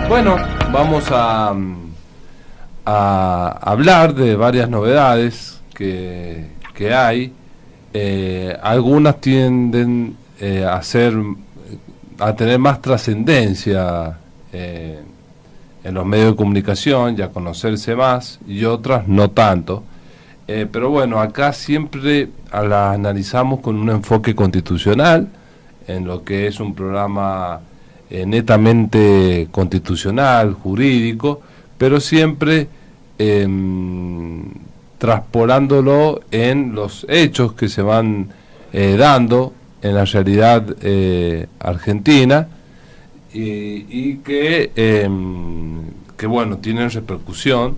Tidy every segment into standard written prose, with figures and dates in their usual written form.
Bueno, vamos a hablar de varias novedades que hay. Algunas tienden a tener más trascendencia en los medios de comunicación y a conocerse más, y otras no tanto. Pero bueno, acá siempre las analizamos con un enfoque constitucional, en lo que es un programa netamente constitucional, jurídico, pero siempre traspolándolo en los hechos que se van dando en la realidad argentina y que bueno, tienen repercusión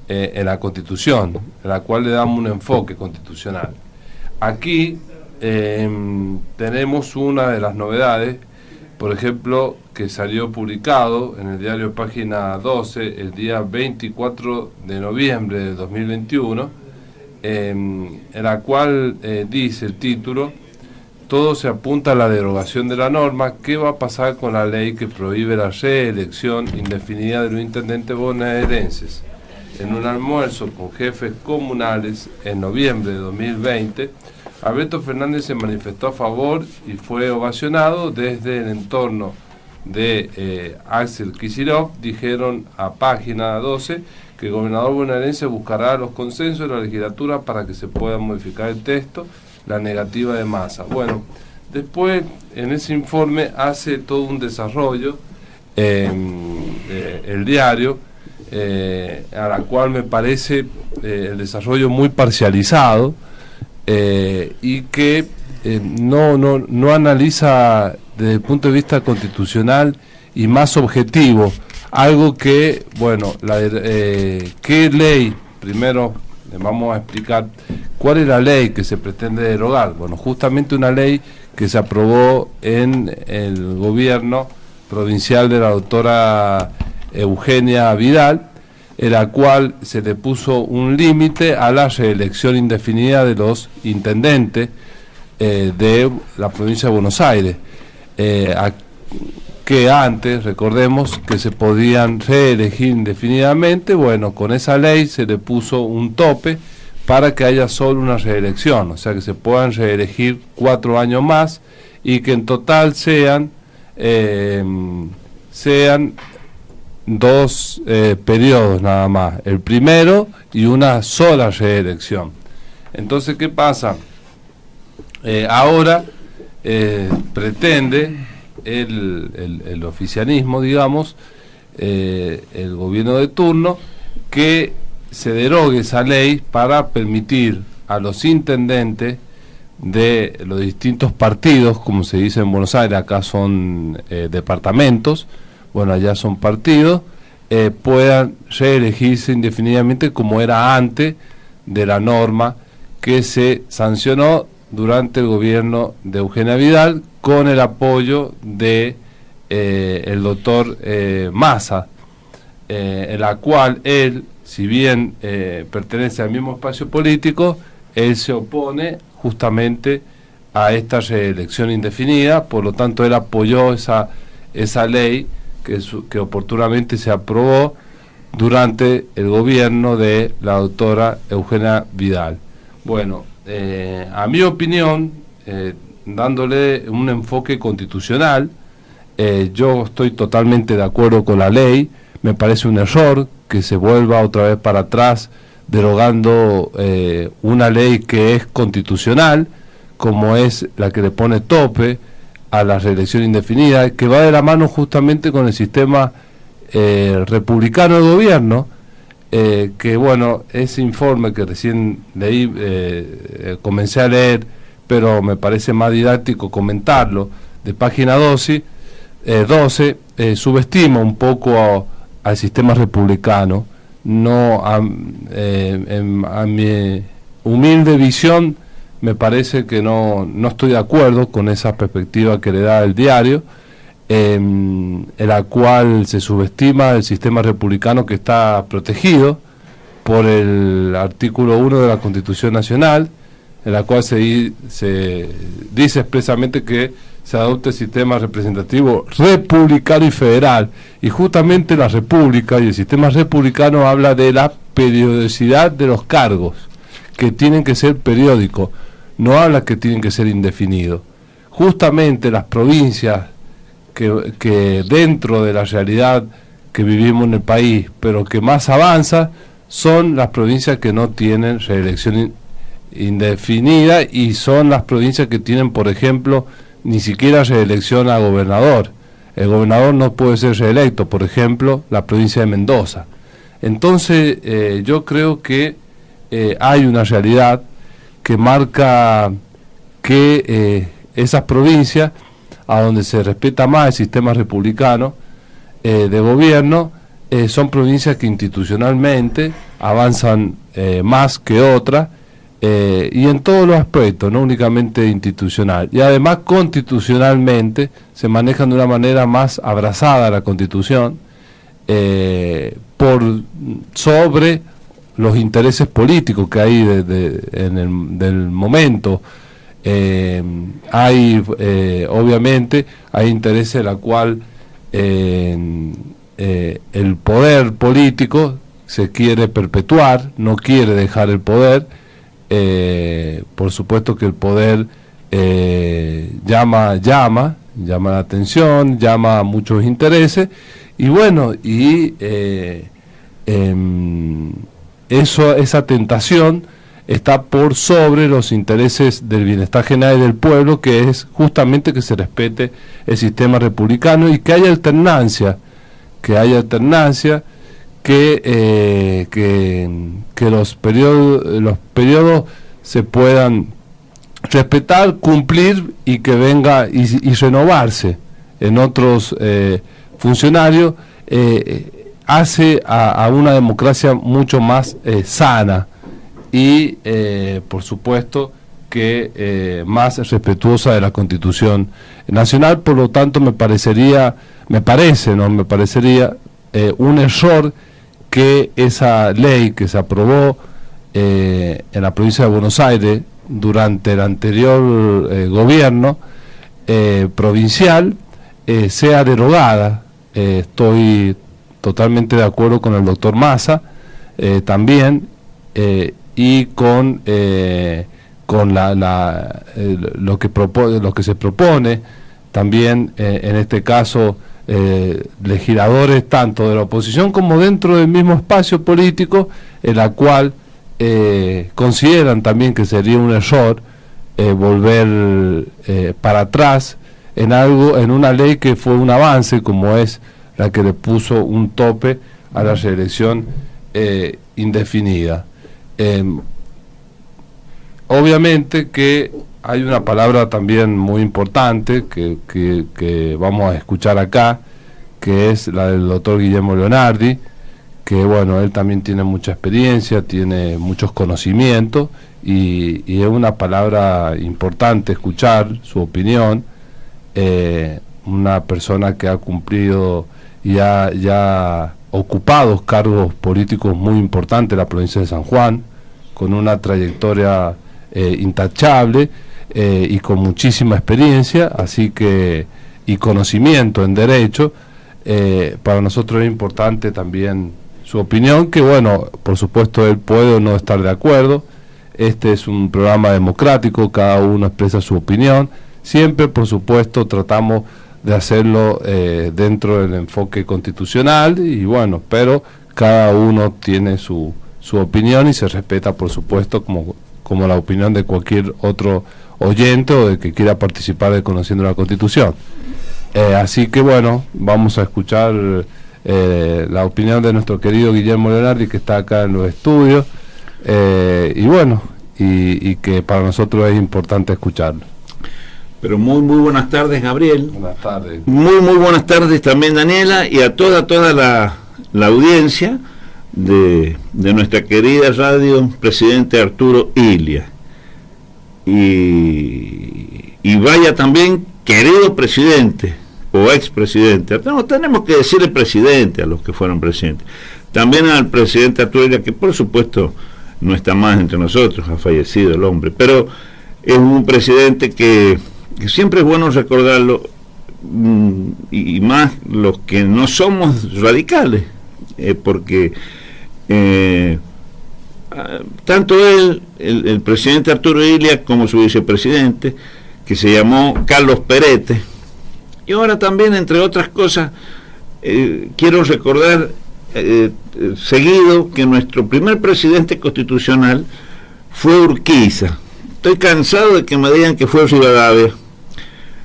en la Constitución, en la cual le damos un enfoque constitucional. Aquí tenemos una de las novedades, por ejemplo, que salió publicado en el diario Página 12 el día 24 de noviembre de 2021, en la cual dice el título: todo se apunta a la derogación de la norma. ¿Qué va a pasar con la ley que prohíbe la reelección indefinida de los intendentes bonaerenses? En un almuerzo con jefes comunales en noviembre de 2020, Alberto Fernández se manifestó a favor y fue ovacionado desde el entorno de Axel Kicillof. Dijeron a Página 12 que el gobernador bonaerense buscará los consensos de la legislatura para que se pueda modificar el texto. La negativa de Massa. Bueno, después en ese informe hace todo un desarrollo el diario, a la cual me parece el desarrollo muy parcializado, y que no analiza desde el punto de vista constitucional y más objetivo, algo que, bueno, ¿qué ley? Primero vamos a explicar cuál es la ley que se pretende derogar. Bueno, justamente una ley que se aprobó en el gobierno provincial de la doctora Eugenia Vidal, en la cual se le puso un límite a la reelección indefinida de los intendentes de la provincia de Buenos Aires, que antes, recordemos, que se podían reelegir indefinidamente. Bueno, con esa ley se le puso un tope para que haya solo una reelección, o sea que se puedan reelegir 4 años más y que en total sean 2 periodos nada más, el primero y una sola reelección. Entonces, ¿qué pasa? Ahora pretende el oficialismo, digamos, el gobierno de turno, que se derogue esa ley para permitir a los intendentes de los distintos partidos, como se dice en Buenos Aires, acá son departamentos, bueno, allá son partidos, puedan reelegirse indefinidamente como era antes de la norma que se sancionó durante el gobierno de Eugenia Vidal con el apoyo de el doctor Massa, en la cual él, si bien pertenece al mismo espacio político, él se opone justamente a esta reelección indefinida. Por lo tanto, él apoyó esa ley que oportunamente se aprobó durante el gobierno de la doctora Eugenia Vidal. Bueno, a mi opinión, dándole un enfoque constitucional, yo estoy totalmente de acuerdo con la ley. Me parece un error que se vuelva otra vez para atrás derogando una ley que es constitucional, como es la que le pone tope a la reelección indefinida, que va de la mano justamente con el sistema republicano de gobierno, que bueno, ese informe que recién leí, comencé a leer, pero me parece más didáctico comentarlo, de Página 12, subestima un poco al sistema republicano. No, a mi humilde visión, me parece que no estoy de acuerdo con esa perspectiva que le da el diario, en la cual se subestima el sistema republicano, que está protegido por el artículo 1 de la Constitución Nacional, en la cual se dice expresamente que se adopte el sistema representativo republicano y federal, y justamente la república y el sistema republicano habla de la periodicidad de los cargos, que tienen que ser periódicos, no habla que tienen que ser indefinidos. Justamente las provincias que dentro de la realidad que vivimos en el país, pero que más avanza, son las provincias que no tienen reelección indefinida, y son las provincias que tienen, por ejemplo, ni siquiera reelección a gobernador. El gobernador no puede ser reelecto, por ejemplo, la provincia de Mendoza. Entonces, yo creo que hay una realidad que marca que esas provincias, a donde se respeta más el sistema republicano de gobierno, son provincias que institucionalmente avanzan más que otras, y en todos los aspectos, no únicamente institucional, y además constitucionalmente se manejan de una manera más abrazada a la Constitución, por sobre los intereses políticos que hay del momento. Hay obviamente hay intereses en la cual el poder político se quiere perpetuar, no quiere dejar el poder. Por supuesto que el poder llama la atención, llama a muchos intereses, y bueno, esa tentación está por sobre los intereses del bienestar general del pueblo, que es justamente que se respete el sistema republicano y que haya alternancia, que los periodos se puedan respetar, cumplir, y que venga y renovarse en otros funcionarios, hace a una democracia mucho más sana y por supuesto que más respetuosa de la Constitución Nacional. Por lo tanto, me parecería un error que esa ley que se aprobó en la provincia de Buenos Aires durante el anterior gobierno provincial sea derogada. Estoy totalmente de acuerdo con el doctor Massa también, y con lo que se propone también, en este caso, legisladores tanto de la oposición como dentro del mismo espacio político, en la cual consideran también que sería un error volver para atrás en una ley que fue un avance, como es la que le puso un tope a la reelección indefinida. Obviamente que hay una palabra también muy importante que vamos a escuchar acá, que es la del doctor Guillermo Leonardi, que bueno, él también tiene mucha experiencia, tiene muchos conocimientos, y es una palabra importante escuchar su opinión. Una persona que ha cumplido y ha ocupado cargos políticos muy importantes en la provincia de San Juan, con una trayectoria intachable, y con muchísima experiencia, así que, y conocimiento en derecho. Para nosotros es importante también su opinión, que bueno, por supuesto él puede o no estar de acuerdo. Este es un programa democrático, cada uno expresa su opinión, siempre por supuesto tratamos de hacerlo dentro del enfoque constitucional, y bueno, pero cada uno tiene su opinión y se respeta, por supuesto, como la opinión de cualquier otro oyente o de que quiera participar de Conociendo la Constitución. Así que bueno, vamos a escuchar la opinión de nuestro querido Guillermo Leonardi, que está acá en los estudios, y bueno, y que para nosotros es importante escucharlo. Pero muy buenas tardes, Gabriel. Buenas tardes. Muy buenas tardes también, Daniela, y a toda la audiencia de nuestra querida radio Presidente Arturo Illia. Y vaya también, querido presidente o expresidente, no, tenemos que decirle presidente a los que fueron presidentes, también al presidente Arturo Illia, que por supuesto no está más entre nosotros, ha fallecido el hombre, pero es un presidente que siempre es bueno recordarlo, y más los que no somos radicales, porque tanto él, el presidente Arturo Illia, como su vicepresidente, que se llamó Carlos Perete, y ahora también, entre otras cosas, quiero recordar seguido que nuestro primer presidente constitucional fue Urquiza. Estoy cansado de que me digan que fue Rivadavia.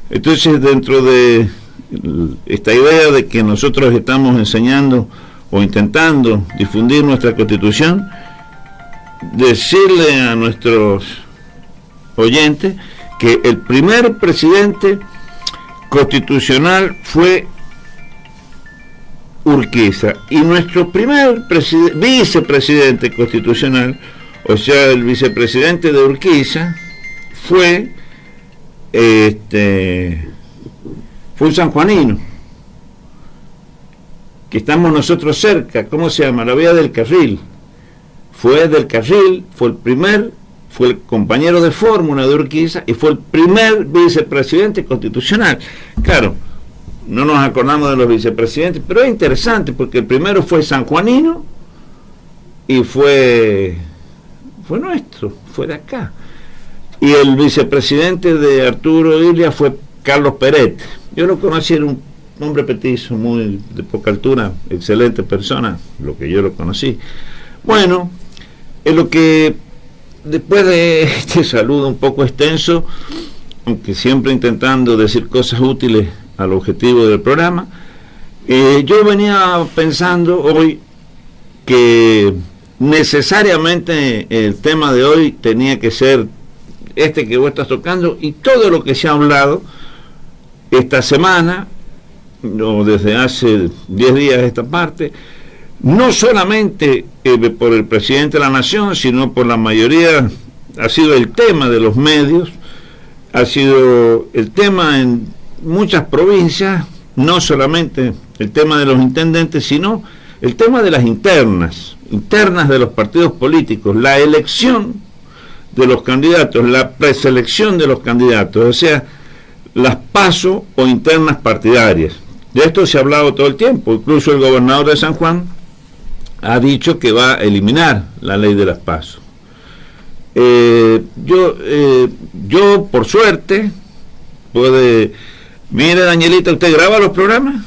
Entonces, dentro de esta idea de que nosotros estamos enseñando o intentando difundir nuestra Constitución, decirle a nuestros oyentes que el primer presidente constitucional fue Urquiza, y nuestro primer vicepresidente constitucional, o sea, el vicepresidente de Urquiza, fue un sanjuanino, que estamos nosotros cerca. ¿Cómo se llama? La vía del Carril. Fue del Carril, fue el compañero de fórmula de Urquiza y fue el primer vicepresidente constitucional. Claro, no nos acordamos de los vicepresidentes, pero es interesante porque el primero fue sanjuanino y fue nuestro, fue de acá. Y el vicepresidente de Arturo Illia fue Carlos Perete. Yo lo conocí, era un hombre petizo, muy de poca altura, excelente persona, lo que yo lo conocí. Bueno, es lo que, después de este saludo un poco extenso, aunque siempre intentando decir cosas útiles al objetivo del programa, yo venía pensando hoy que necesariamente el tema de hoy tenía que ser este que vos estás tocando, y todo lo que se ha hablado esta semana, o desde hace 10 días a esta parte, no solamente por el presidente de la Nación, sino por la mayoría, ha sido el tema de los medios, ha sido el tema en muchas provincias, no solamente el tema de los intendentes, sino el tema de las internas de los partidos políticos, la elección de los candidatos, la preselección de los candidatos, o sea, las PASO o internas partidarias. De esto se ha hablado todo el tiempo, incluso el gobernador de San Juan ha dicho que va a eliminar la ley de las PASO. Yo por suerte, mire, Danielita, ¿usted graba los programas?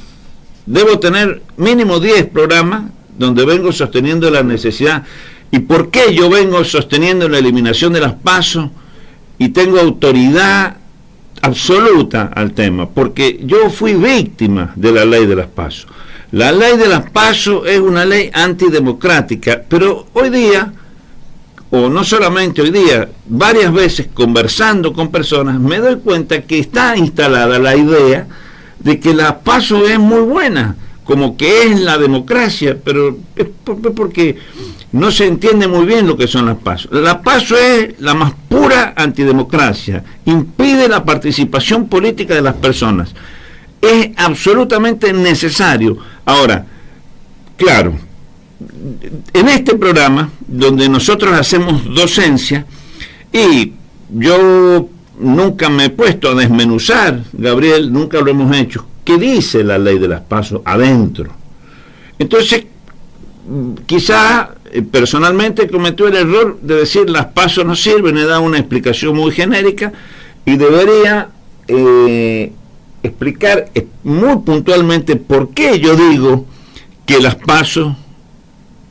Debo tener mínimo 10 programas donde vengo sosteniendo la necesidad. ¿Y por qué yo vengo sosteniendo la eliminación de las PASO y tengo autoridad absoluta al tema? Porque yo fui víctima de la ley de las PASO. La ley de las PASO es una ley antidemocrática, pero hoy día, o no solamente hoy día, varias veces conversando con personas, me doy cuenta que está instalada la idea de que la PASO es muy buena, como que es la democracia, pero es porque no se entiende muy bien lo que son las PASO. La PASO es la más pura antidemocracia, impide la participación política de las personas. Es absolutamente necesario. Ahora, claro, en este programa, donde nosotros hacemos docencia, y yo nunca me he puesto a desmenuzar, Gabriel, nunca lo hemos hecho, ¿qué dice la ley de las PASO adentro? Entonces, quizá personalmente cometió el error de decir las PASO no sirven, he dado una explicación muy genérica, y debería explicar muy puntualmente por qué yo digo que las PASO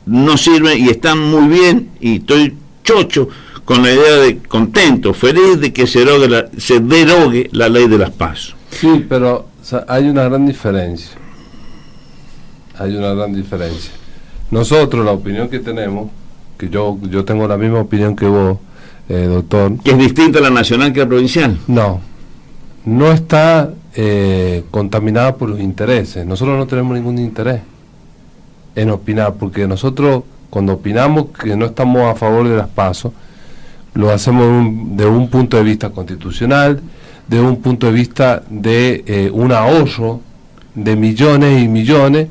no sirven y están muy bien, y estoy chocho con la idea de, contento, feliz de que se derogue la ley de las PASO. Sí, pero hay una gran diferencia. Nosotros, la opinión que tenemos, que yo tengo la misma opinión que vos, doctor. ¿Que es distinta a la nacional que la provincial? No está contaminada por los intereses. Nosotros no tenemos ningún interés en opinar, porque nosotros, cuando opinamos que no estamos a favor de las PASO, lo hacemos de un punto de vista constitucional, de un punto de vista de un ahorro de millones y millones,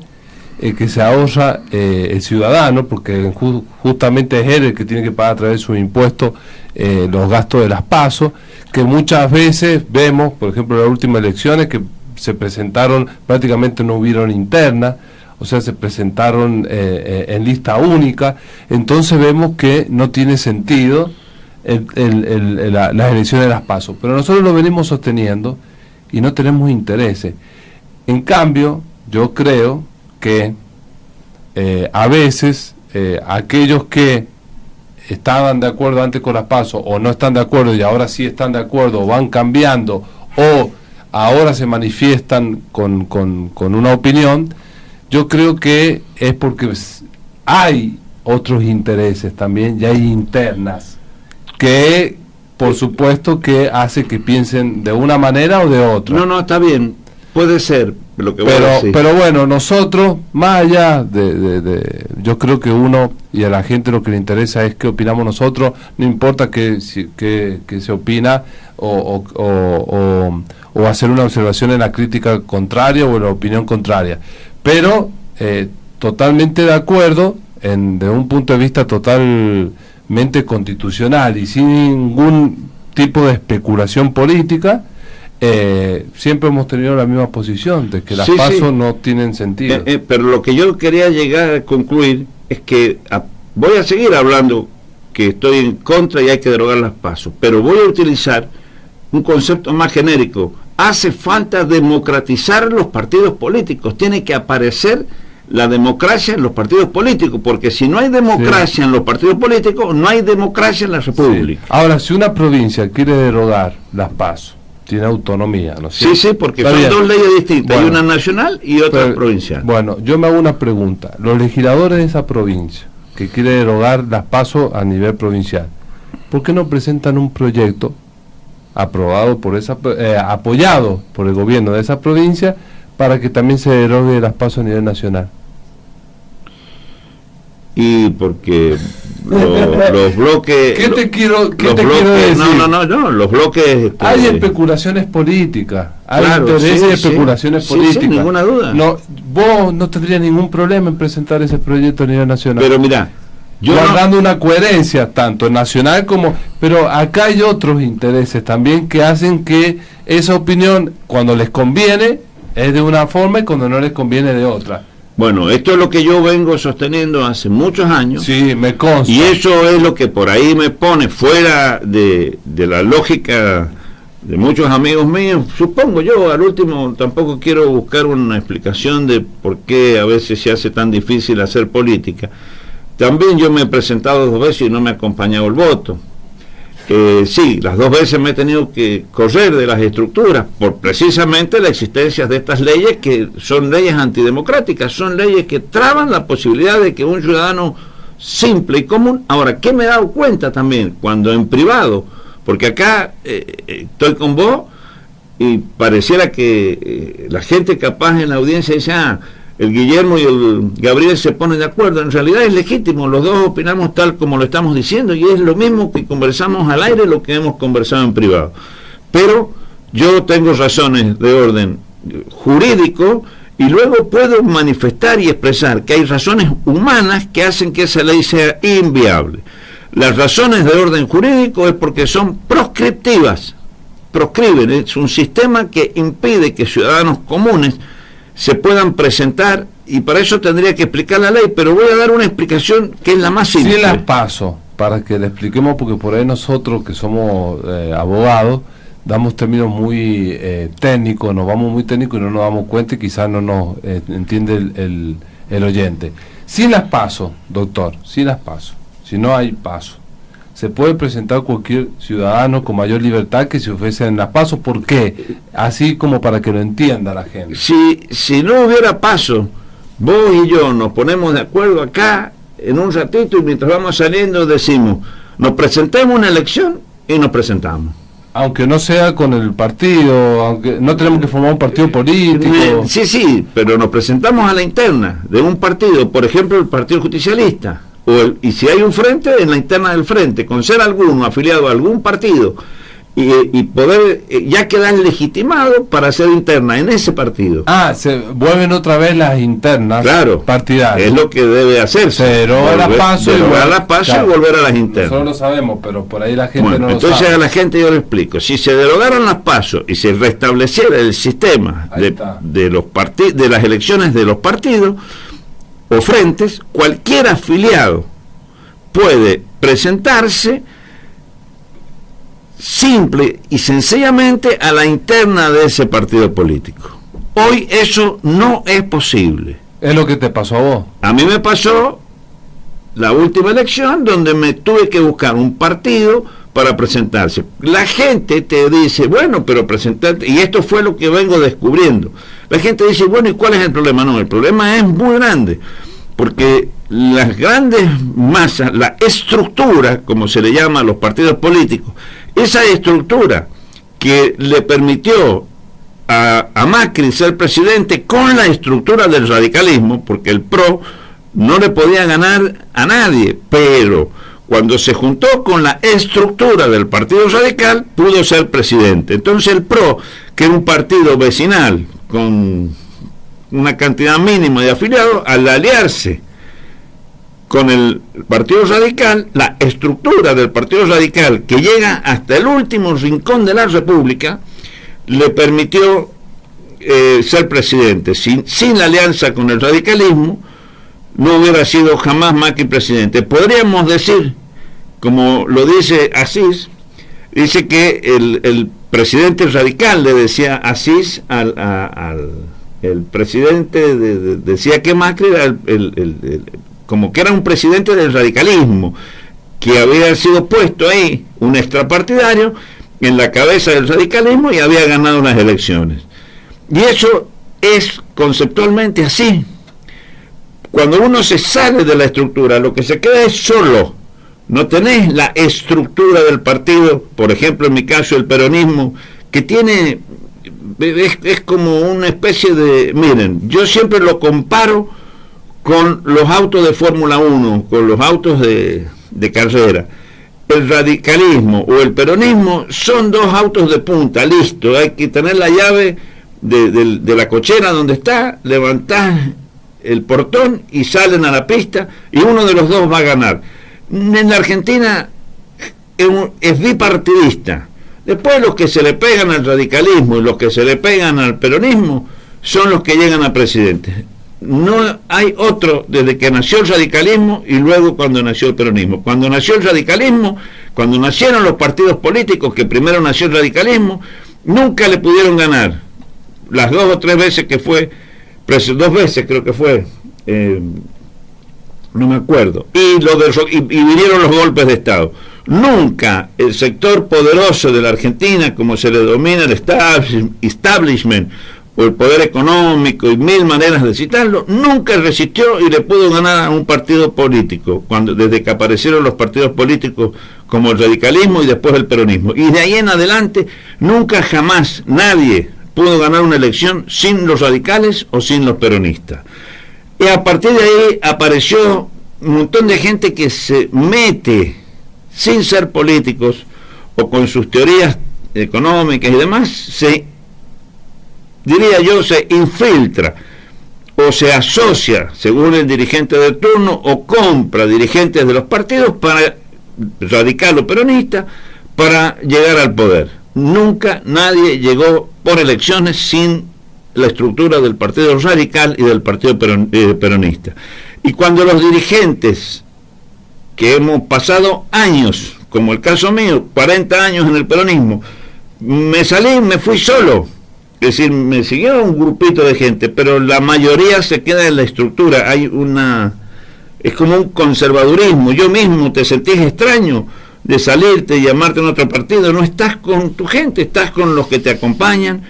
que se ahorra el ciudadano, porque justamente es él el que tiene que pagar a través de sus impuestos los gastos de las PASO, que muchas veces vemos, por ejemplo, en las últimas elecciones, que se presentaron, prácticamente no hubieron internas, o sea, se presentaron en lista única. Entonces vemos que no tiene sentido las elecciones de las PASO, pero nosotros lo venimos sosteniendo y no tenemos intereses. En cambio, yo creo que a veces aquellos que estaban de acuerdo antes con las PASO o no están de acuerdo y ahora sí están de acuerdo o van cambiando o ahora se manifiestan con una opinión, yo creo que es porque hay otros intereses también, y hay internas que por supuesto que hace que piensen de una manera o de otra. No, está bien, puede ser lo que pero bueno, nosotros, más allá de yo creo que uno, y a la gente lo que le interesa es qué opinamos nosotros, no importa que se opina o hacer una observación en la crítica contraria o en la opinión contraria, pero totalmente de acuerdo de un punto de vista totalmente constitucional y sin ningún tipo de especulación política. Siempre hemos tenido la misma posición de que las PASO no tienen sentido. Pero lo que yo quería llegar a concluir es que voy a seguir hablando que estoy en contra y hay que derogar las PASO, pero voy a utilizar un concepto más genérico. Hace falta democratizar los partidos políticos, tiene que aparecer la democracia en los partidos políticos, porque si no hay democracia en los partidos políticos, no hay democracia en la república. Ahora, si una provincia quiere derogar las PASO, tiene autonomía, ¿no? Sí, porque son dos leyes distintas, hay una nacional y otra provincial. Bueno, yo me hago una pregunta. Los legisladores de esa provincia que quiere derogar las PASO a nivel provincial, ¿por qué no presentan un proyecto aprobado por apoyado por el gobierno de esa provincia para que también se derogue las PASO a nivel nacional? Y porque los bloques... ¿Qué te quiero decir? No, los bloques... Hay especulaciones políticas, hay intereses y especulaciones políticas. Sin ninguna duda. No, vos no tendrías ningún problema en presentar ese proyecto a nivel nacional. Pero mira, guardando una coherencia tanto nacional como... Pero acá hay otros intereses también que hacen que esa opinión, cuando les conviene, es de una forma y cuando no les conviene de otra. Bueno, esto es lo que yo vengo sosteniendo hace muchos años. Sí, me consta. Y eso es lo que por ahí me pone fuera de la lógica de muchos amigos míos. Supongo yo, al último, tampoco quiero buscar una explicación de por qué a veces se hace tan difícil hacer política. También yo me he presentado 2 veces y no me ha acompañado el voto. Sí, las 2 veces me he tenido que correr de las estructuras por precisamente la existencia de estas leyes que son leyes antidemocráticas, son leyes que traban la posibilidad de que un ciudadano simple y común... Ahora, ¿qué me he dado cuenta también? Cuando en privado, porque acá estoy con vos y pareciera que la gente capaz en la audiencia dice, el Guillermo y el Gabriel se ponen de acuerdo. En realidad es legítimo, los dos opinamos tal como lo estamos diciendo y es lo mismo que conversamos al aire, lo que hemos conversado en privado. Pero yo tengo razones de orden jurídico y luego puedo manifestar y expresar que hay razones humanas que hacen que esa ley sea inviable. Las razones de orden jurídico es porque son proscriptivas, proscriben, es un sistema que impide que ciudadanos comunes se puedan presentar, y para eso tendría que explicar la ley, pero voy a dar una explicación que es la más simple. Sí, las paso, para que le expliquemos, porque por ahí nosotros que somos abogados, damos términos muy técnicos, nos vamos muy técnicos y no nos damos cuenta y quizás no nos entiende el oyente. Sin las paso, doctor, sin las paso, si no hay paso, se puede presentar cualquier ciudadano con mayor libertad que se ofrece en las PASO. ¿Por qué? Así como para que lo entienda la gente. Si no hubiera paso, vos y yo nos ponemos de acuerdo acá en un ratito y mientras vamos saliendo decimos, nos presentemos una elección y nos presentamos. Aunque no sea con el partido, aunque no tenemos que formar un partido político. Sí, pero nos presentamos a la interna de un partido, por ejemplo el Partido Justicialista. Y si hay un frente, en la interna del frente, con ser alguno afiliado a algún partido y poder ya quedan legitimados para hacer interna en ese partido. Se vuelven otra vez las internas, claro, partidarias. Es lo que debe hacerse. Se deroga la PASO y volver a las internas. Nosotros lo sabemos, pero por ahí la gente no lo entonces sabe. A la gente yo le explico. Si se derogaran las PASO y se restableciera el sistema de las elecciones de los partidos o frentes, cualquier afiliado puede presentarse simple y sencillamente a la interna de ese partido político. Hoy eso no es posible. Es lo que te pasó a vos. A mí me pasó la última elección donde me tuve que buscar un partido para presentarse. La gente te dice, bueno, pero presentarte, y esto fue lo que vengo descubriendo. La gente dice, bueno, ¿y cuál es el problema? No, el problema es muy grande, porque las grandes masas, la estructura, como se le llama a los partidos políticos, esa estructura que le permitió a Macri ser presidente con la estructura del radicalismo, porque el PRO no le podía ganar a nadie, pero cuando se juntó con la estructura del Partido Radical, pudo ser presidente. Entonces el PRO, que era un partido vecinal, con una cantidad mínima de afiliados, al aliarse con el Partido Radical, la estructura del Partido Radical, que llega hasta el último rincón de la República, le permitió ser presidente. Sin la alianza con el radicalismo, no hubiera sido jamás Macri presidente. Podríamos decir, como lo dice Asís, dice que el presidente radical le decía Asís el presidente, decía que Macri era como que era un presidente del radicalismo, que había sido puesto ahí, un extrapartidario, en la cabeza del radicalismo y había ganado unas elecciones. Y eso es conceptualmente así. Cuando uno se sale de la estructura, lo que se queda es solo. No tenés la estructura del partido, por ejemplo, en mi caso, el peronismo, que tiene, es como una especie de, miren, yo siempre lo comparo con los autos de Fórmula 1, con los autos de carrera. El radicalismo o el peronismo son dos autos de punta, listo, hay que tener la llave de la cochera donde está, levantás el portón y salen a la pista y uno de los dos va a ganar. En la Argentina es bipartidista. Después los que se le pegan al radicalismo y los que se le pegan al peronismo son los que llegan a presidente. No hay otro desde que nació el radicalismo y luego cuando nació el peronismo. Cuando nació el radicalismo, cuando nacieron los partidos políticos, que primero nació el radicalismo, nunca le pudieron ganar. Las 2 o 3 veces que fue, 2 veces creo que fue, no me acuerdo, y vinieron los golpes de Estado. Nunca el sector poderoso de la Argentina, como se le domina el establishment, o el poder económico y mil maneras de citarlo, nunca resistió y le pudo ganar a un partido político, desde que aparecieron los partidos políticos como el radicalismo y después el peronismo. Y de ahí en adelante, nunca jamás nadie pudo ganar una elección sin los radicales o sin los peronistas. Y a partir de ahí apareció un montón de gente que se mete, sin ser políticos, o con sus teorías económicas y demás, se infiltra o se asocia, según el dirigente del turno, o compra dirigentes de los partidos para radical o peronista para llegar al poder. Nunca nadie llegó por elecciones sin la estructura del partido radical y del partido peronista. Y cuando los dirigentes que hemos pasado años, como el caso mío, 40 años en el peronismo, me fui solo. Es decir, me siguió un grupito de gente, pero la mayoría se queda en la estructura. Es como un conservadurismo. Yo mismo te sentís extraño de salirte y llamarte en otro partido. No estás con tu gente, estás con los que te acompañan,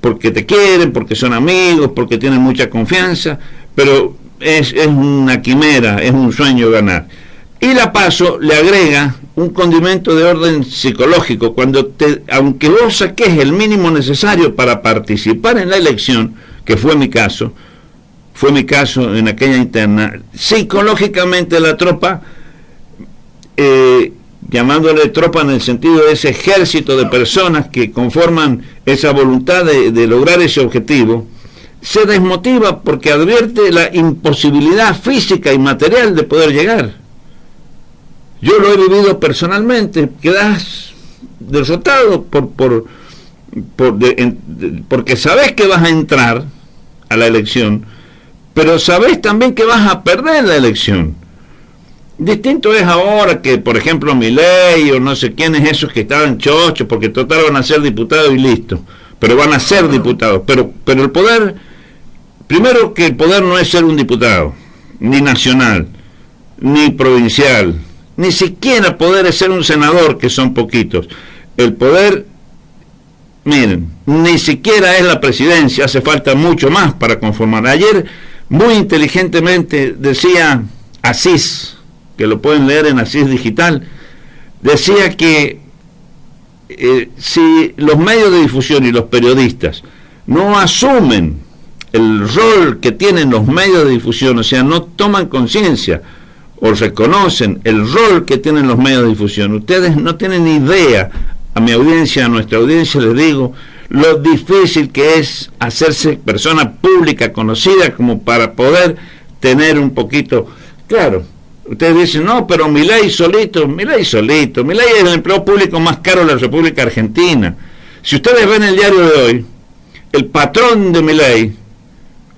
porque te quieren, porque son amigos, porque tienen mucha confianza, pero es una quimera, es un sueño ganar. Y la PASO le agrega un condimento de orden psicológico. Aunque vos saques el mínimo necesario para participar en la elección, que fue mi caso en aquella interna, psicológicamente la tropa llamándole tropa en el sentido de ese ejército de personas que conforman esa voluntad de lograr ese objetivo, se desmotiva porque advierte la imposibilidad física y material de poder llegar. Yo lo he vivido personalmente, quedas derrotado porque sabes que vas a entrar a la elección, pero sabes también que vas a perder la elección. Distinto es ahora que, por ejemplo, Milei o no sé quiénes esos que estaban chochos, porque total van a ser diputados y listo, pero van a ser diputados. Pero el poder, primero que el poder no es ser un diputado, ni nacional, ni provincial, ni siquiera poder es ser un senador, que son poquitos. El poder, miren, ni siquiera es la presidencia, hace falta mucho más para conformar. Ayer, muy inteligentemente, decía Asís, que lo pueden leer en Asís Digital, decía que si los medios de difusión y los periodistas no asumen el rol que tienen los medios de difusión, o sea, no toman conciencia o reconocen el rol que tienen los medios de difusión, ustedes no tienen idea, a mi audiencia, a nuestra audiencia les digo, lo difícil que es hacerse persona pública, conocida, como para poder tener un poquito, claro. Ustedes dicen, no, pero Milei es el empleo público más caro de la República Argentina. Si ustedes ven el diario de hoy, el patrón de Milei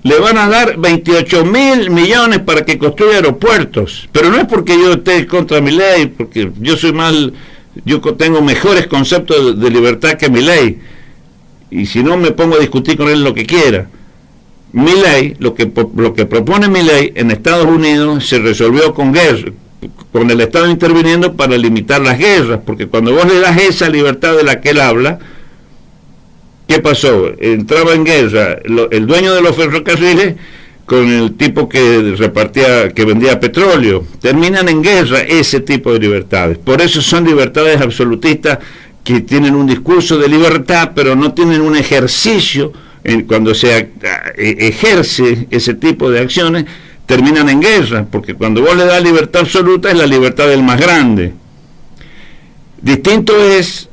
le van a dar 28.000 millones para que construya aeropuertos, pero no es porque yo esté contra Milei, porque yo tengo mejores conceptos de libertad que Milei, y si no me pongo a discutir con él lo que quiera. Milei, lo que propone Milei en Estados Unidos se resolvió con guerra, con el Estado interviniendo para limitar las guerras, porque cuando vos le das esa libertad de la que él habla, ¿qué pasó? Entraba en guerra el dueño de los ferrocarriles con el tipo que vendía petróleo. Terminan en guerra ese tipo de libertades. Por eso son libertades absolutistas que tienen un discurso de libertad, pero no tienen un ejercicio. Cuando se ejerce ese tipo de acciones, terminan en guerra, porque cuando vos le das libertad absoluta es la libertad del más grande. Distinto es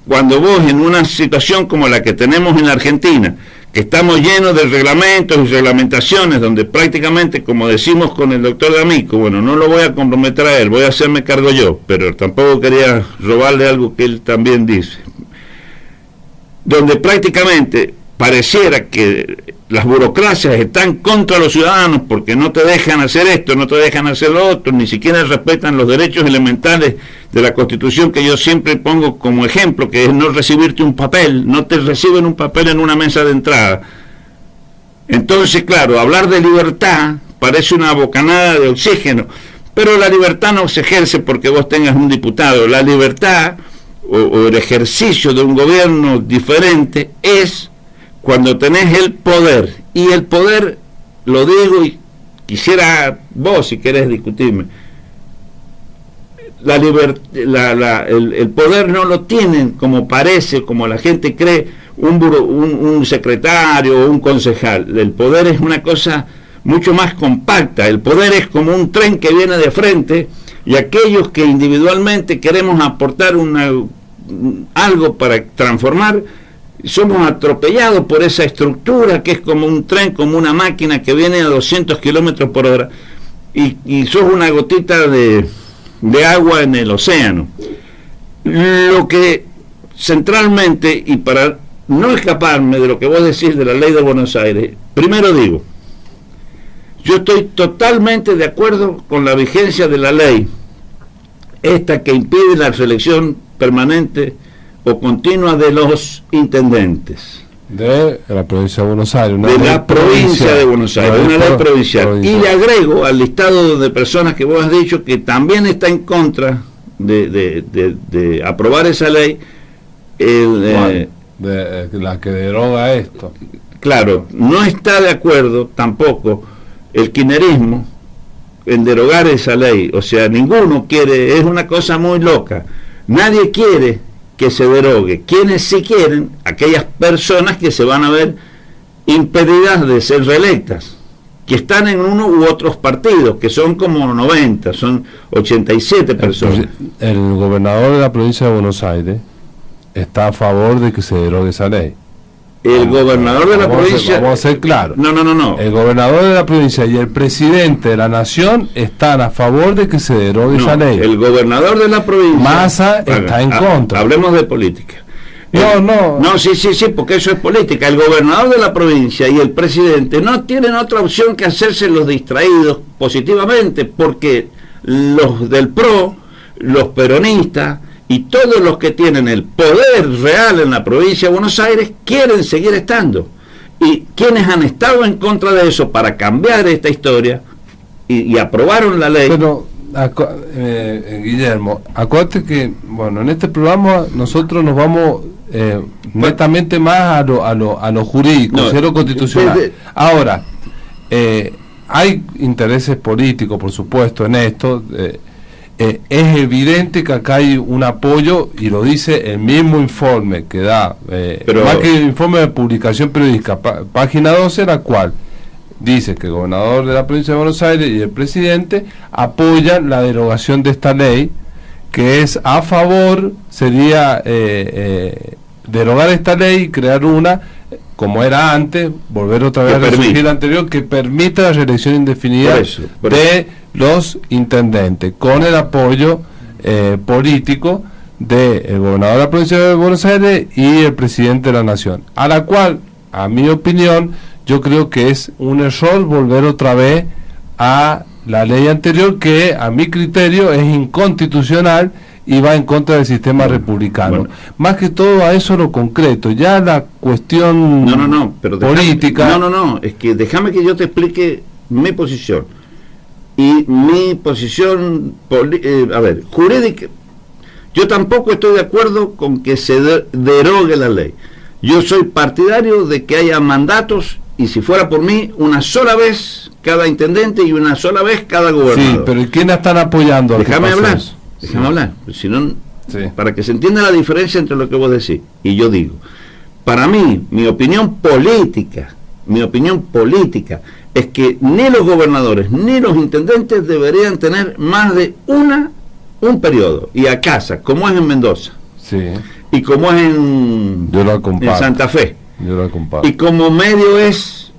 cuando vos, en una situación como la que tenemos en la Argentina, que estamos llenos de reglamentos y reglamentaciones, donde prácticamente, como decimos con el doctor D'Amico, bueno, no lo voy a comprometer a él, voy a hacerme cargo yo, pero tampoco quería robarle algo que él también dice, donde prácticamente pareciera que las burocracias están contra los ciudadanos porque no te dejan hacer esto, no te dejan hacer lo otro, ni siquiera respetan los derechos elementales de la Constitución, que yo siempre pongo como ejemplo, que es no recibirte un papel, no te reciben un papel en una mesa de entrada. Entonces, claro, hablar de libertad parece una bocanada de oxígeno, pero la libertad no se ejerce porque vos tengas un diputado. La libertad o el ejercicio de un gobierno diferente es cuando tenés el poder, y el poder, lo digo y quisiera vos si querés discutirme, el poder no lo tienen como parece, como la gente cree, un secretario o un concejal. El poder es una cosa mucho más compacta. El poder es como un tren que viene de frente, y aquellos que individualmente queremos aportar algo para transformar, somos atropellados por esa estructura que es como un tren, como una máquina que viene a 200 kilómetros por hora, y sos una gotita de agua en el océano. Lo que centralmente, y para no escaparme de lo que vos decís de la ley de Buenos Aires, primero digo, yo estoy totalmente de acuerdo con la vigencia de la ley, esta que impide la reelección permanente o continua de los intendentes de la provincia de Buenos Aires, de la provincia de Buenos Aires, una ley provincial. Y le agrego al listado de personas que vos has dicho que también está en contra de aprobar esa ley, la que deroga esto. Claro, no está de acuerdo tampoco el kirchnerismo en derogar esa ley. O sea, ninguno quiere, es una cosa muy loca, nadie quiere que se derogue. Quienes sí quieren, aquellas personas que se van a ver impedidas de ser reelectas, que están en uno u otros partidos, que son como 90, son 87 personas. El gobernador de la provincia de Buenos Aires está a favor de que se derogue esa ley. El gobernador de la provincia... Vamos a ser claros. No. El gobernador de la provincia y el presidente de la nación están a favor de que se derogue esa ley. El gobernador de la provincia... Massa está en contra. Hablemos de política. No, sí, porque eso es política. El gobernador de la provincia y el presidente no tienen otra opción que hacerse los distraídos positivamente, porque los del PRO, los peronistas y todos los que tienen el poder real en la provincia de Buenos Aires quieren seguir estando. Y quienes han estado en contra de eso para cambiar esta historia y aprobaron la ley... Pero, Guillermo, acuérdate que, en este programa nosotros nos vamos netamente más a lo jurídico, a lo constitucional. Ahora, hay intereses políticos, por supuesto, en esto. Es evidente que acá hay un apoyo, y lo dice el mismo informe que da, más que el informe de publicación periodística, página 12, la cual dice que el gobernador de la provincia de Buenos Aires y el presidente apoyan la derogación de esta ley, que es a favor, sería derogar esta ley y crear una, como era antes, volver otra vez a resurgir la anterior, que permita la reelección indefinida de los intendentes, con el apoyo político del gobernador de la provincia de Buenos Aires y el presidente de la nación, a la cual, a mi opinión, yo creo que es un error volver otra vez a la ley anterior, que a mi criterio es inconstitucional y va en contra del sistema republicano. Más que todo a eso lo concreto, ya la cuestión política... Es que déjame que yo te explique mi posición. Y mi posición, jurídica, yo tampoco estoy de acuerdo con que se derogue la ley. Yo soy partidario de que haya mandatos, y si fuera por mí, una sola vez cada intendente y una sola vez cada gobernador. Sí, pero ¿quiénes están apoyando? Déjame hablar, si no, para que se entienda la diferencia entre lo que vos decís y yo digo. Para mí, mi opinión política es que ni los gobernadores ni los intendentes deberían tener más de un periodo, y a casa, como es en Mendoza, y como es en Santa Fe, y como medio es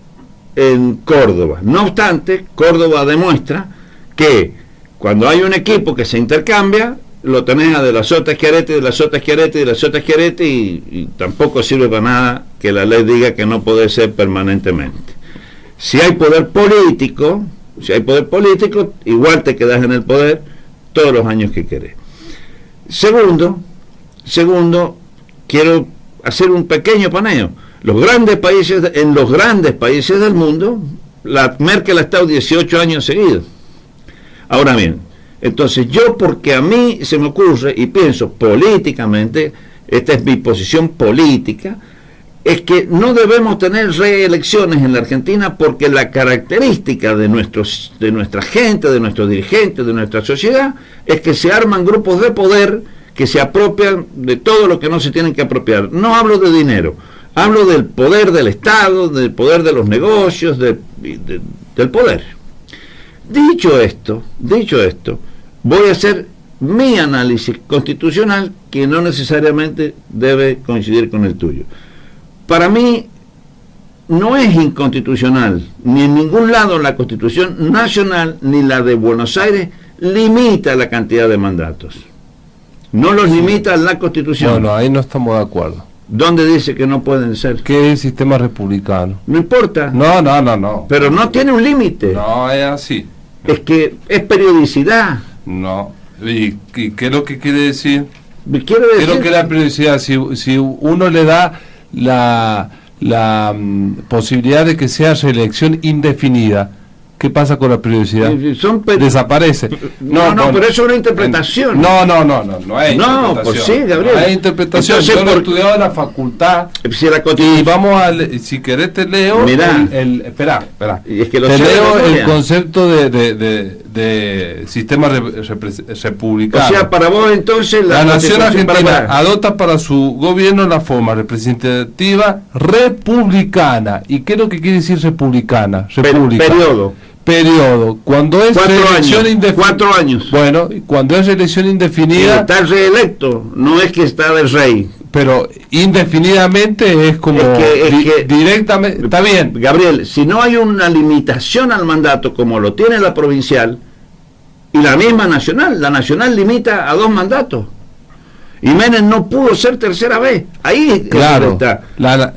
en Córdoba. No obstante, Córdoba demuestra que cuando hay un equipo que se intercambia, lo tenés a de la Sota Schiaretti, de la Sota Schiaretti, de la Sota Schiaretti, y tampoco sirve para nada que la ley diga que no puede ser permanentemente. Si hay poder político, igual te quedas en el poder todos los años que querés. Segundo, quiero hacer un pequeño paneo. En los grandes países del mundo, la Merkel ha estado 18 años seguidos. Ahora bien, entonces yo, porque a mí se me ocurre y pienso políticamente, esta es mi posición política, es que no debemos tener reelecciones en la Argentina, porque la característica de nuestra gente, de nuestros dirigentes, de nuestra sociedad, es que se arman grupos de poder que se apropian de todo lo que no se tienen que apropiar. No hablo de dinero, hablo del poder del Estado, del poder de los negocios, del poder. Dicho esto, voy a hacer mi análisis constitucional, que no necesariamente debe coincidir con el tuyo. Para mí no es inconstitucional, ni en ningún lado la Constitución Nacional ni la de Buenos Aires limita la cantidad de mandatos. No los limita la Constitución. Bueno, ahí no estamos de acuerdo. ¿Dónde dice que no pueden ser? ¿Qué es el sistema republicano? No importa. No. Pero no tiene un límite. No, es así. Es que es periodicidad. No. ¿Y qué es lo que quiere decir? Quiero decir... ¿Qué es lo que es la periodicidad? Si uno le da la posibilidad de que sea reelección indefinida, ¿qué pasa con la periodicidad? Desaparece. No, pero eso es una interpretación. No hay interpretación. No, pues sí, Gabriel. No hay interpretación. Entonces, yo lo he estudiado en la facultad. Y vamos si querés te leo. Mirá. Espera. Es que te leo el concepto de de sistema republicano. O sea, para vos entonces la nación argentina adopta para su gobierno la forma representativa republicana. ¿Y qué es lo que quiere decir republicana? Periodo. Cuando es reelección indefinida. 4 años. Bueno, cuando es reelección indefinida. Está reelecto, no es que está de rey. Pero indefinidamente es como directamente. Está bien. Gabriel, si no hay una limitación al mandato como lo tiene la provincial y la misma nacional, la nacional limita a 2 mandatos. Y Menem no pudo ser tercera vez. Ahí claro, está. La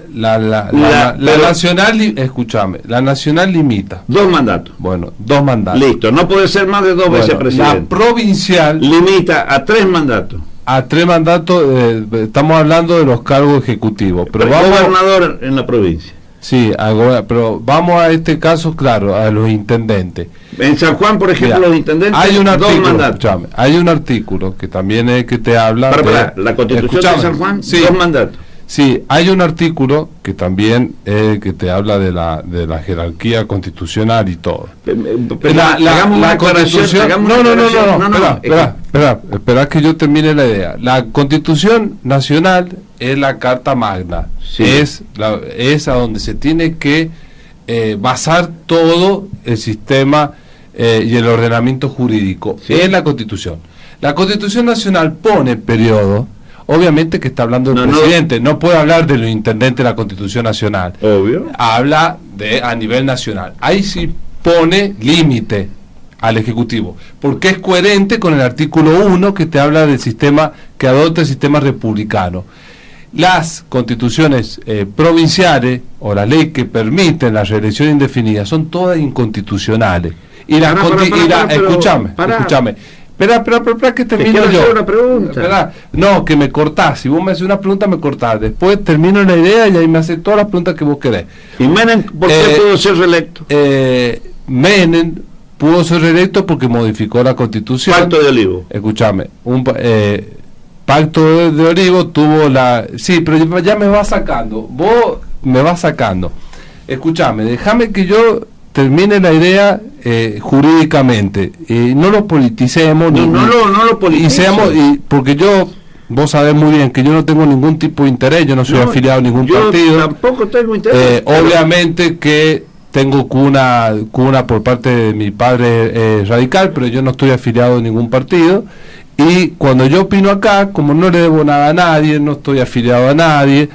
nacional, escúchame, la nacional limita 2 mandatos. Bueno, 2 mandatos. Listo, no puede ser más de 2 veces presidente. La provincial limita a 3 mandatos. A 3 mandatos, estamos hablando de los cargos ejecutivos. Pero vamos gobernador en la provincia. Sí, pero vamos a este caso, claro, a los intendentes. En San Juan, por ejemplo, mira, los intendentes, hay un artículo, 2 mandatos. Hay un artículo que también es que te habla la Constitución de San Juan, sí, 2 mandatos. Sí, hay un artículo que también que te habla de la jerarquía constitucional y todo. La Constitución, espera que yo termine la idea. La Constitución Nacional es la Carta Magna, sí. Es a donde se tiene que basar todo el sistema y el ordenamiento jurídico, sí. Es la Constitución. La Constitución Nacional pone periodo. Obviamente que está hablando del presidente, no puede hablar de los intendentes de la Constitución Nacional. Obvio. Habla a nivel nacional. Ahí sí pone límite al Ejecutivo, porque es coherente con el artículo 1 que te habla del sistema, que adopta el sistema republicano. Las constituciones provinciales o la ley que permiten la reelección indefinida son todas inconstitucionales. Y escúchame. Espera que termino yo. Una pregunta. Espera, no, que me cortás. Si vos me haces una pregunta, me cortás. Después termino la idea y ahí me haces todas las preguntas que vos querés. ¿Y Menem por qué pudo ser reelecto? Menem pudo ser reelecto porque modificó la Constitución. Pacto de Olivo. Escúchame, Pacto de Olivo tuvo la... Sí, pero ya me vas sacando. Vos me vas sacando. Escúchame, déjame que yo termine la idea jurídicamente, no lo politicemos, no lo politicemos, porque vos sabés muy bien que yo no tengo ningún tipo de interés, yo no soy afiliado a ningún partido, tampoco tengo interés, obviamente que tengo cuna por parte de mi padre radical, pero yo no estoy afiliado a ningún partido, y cuando yo opino acá, como no le debo nada a nadie, no estoy afiliado a nadie,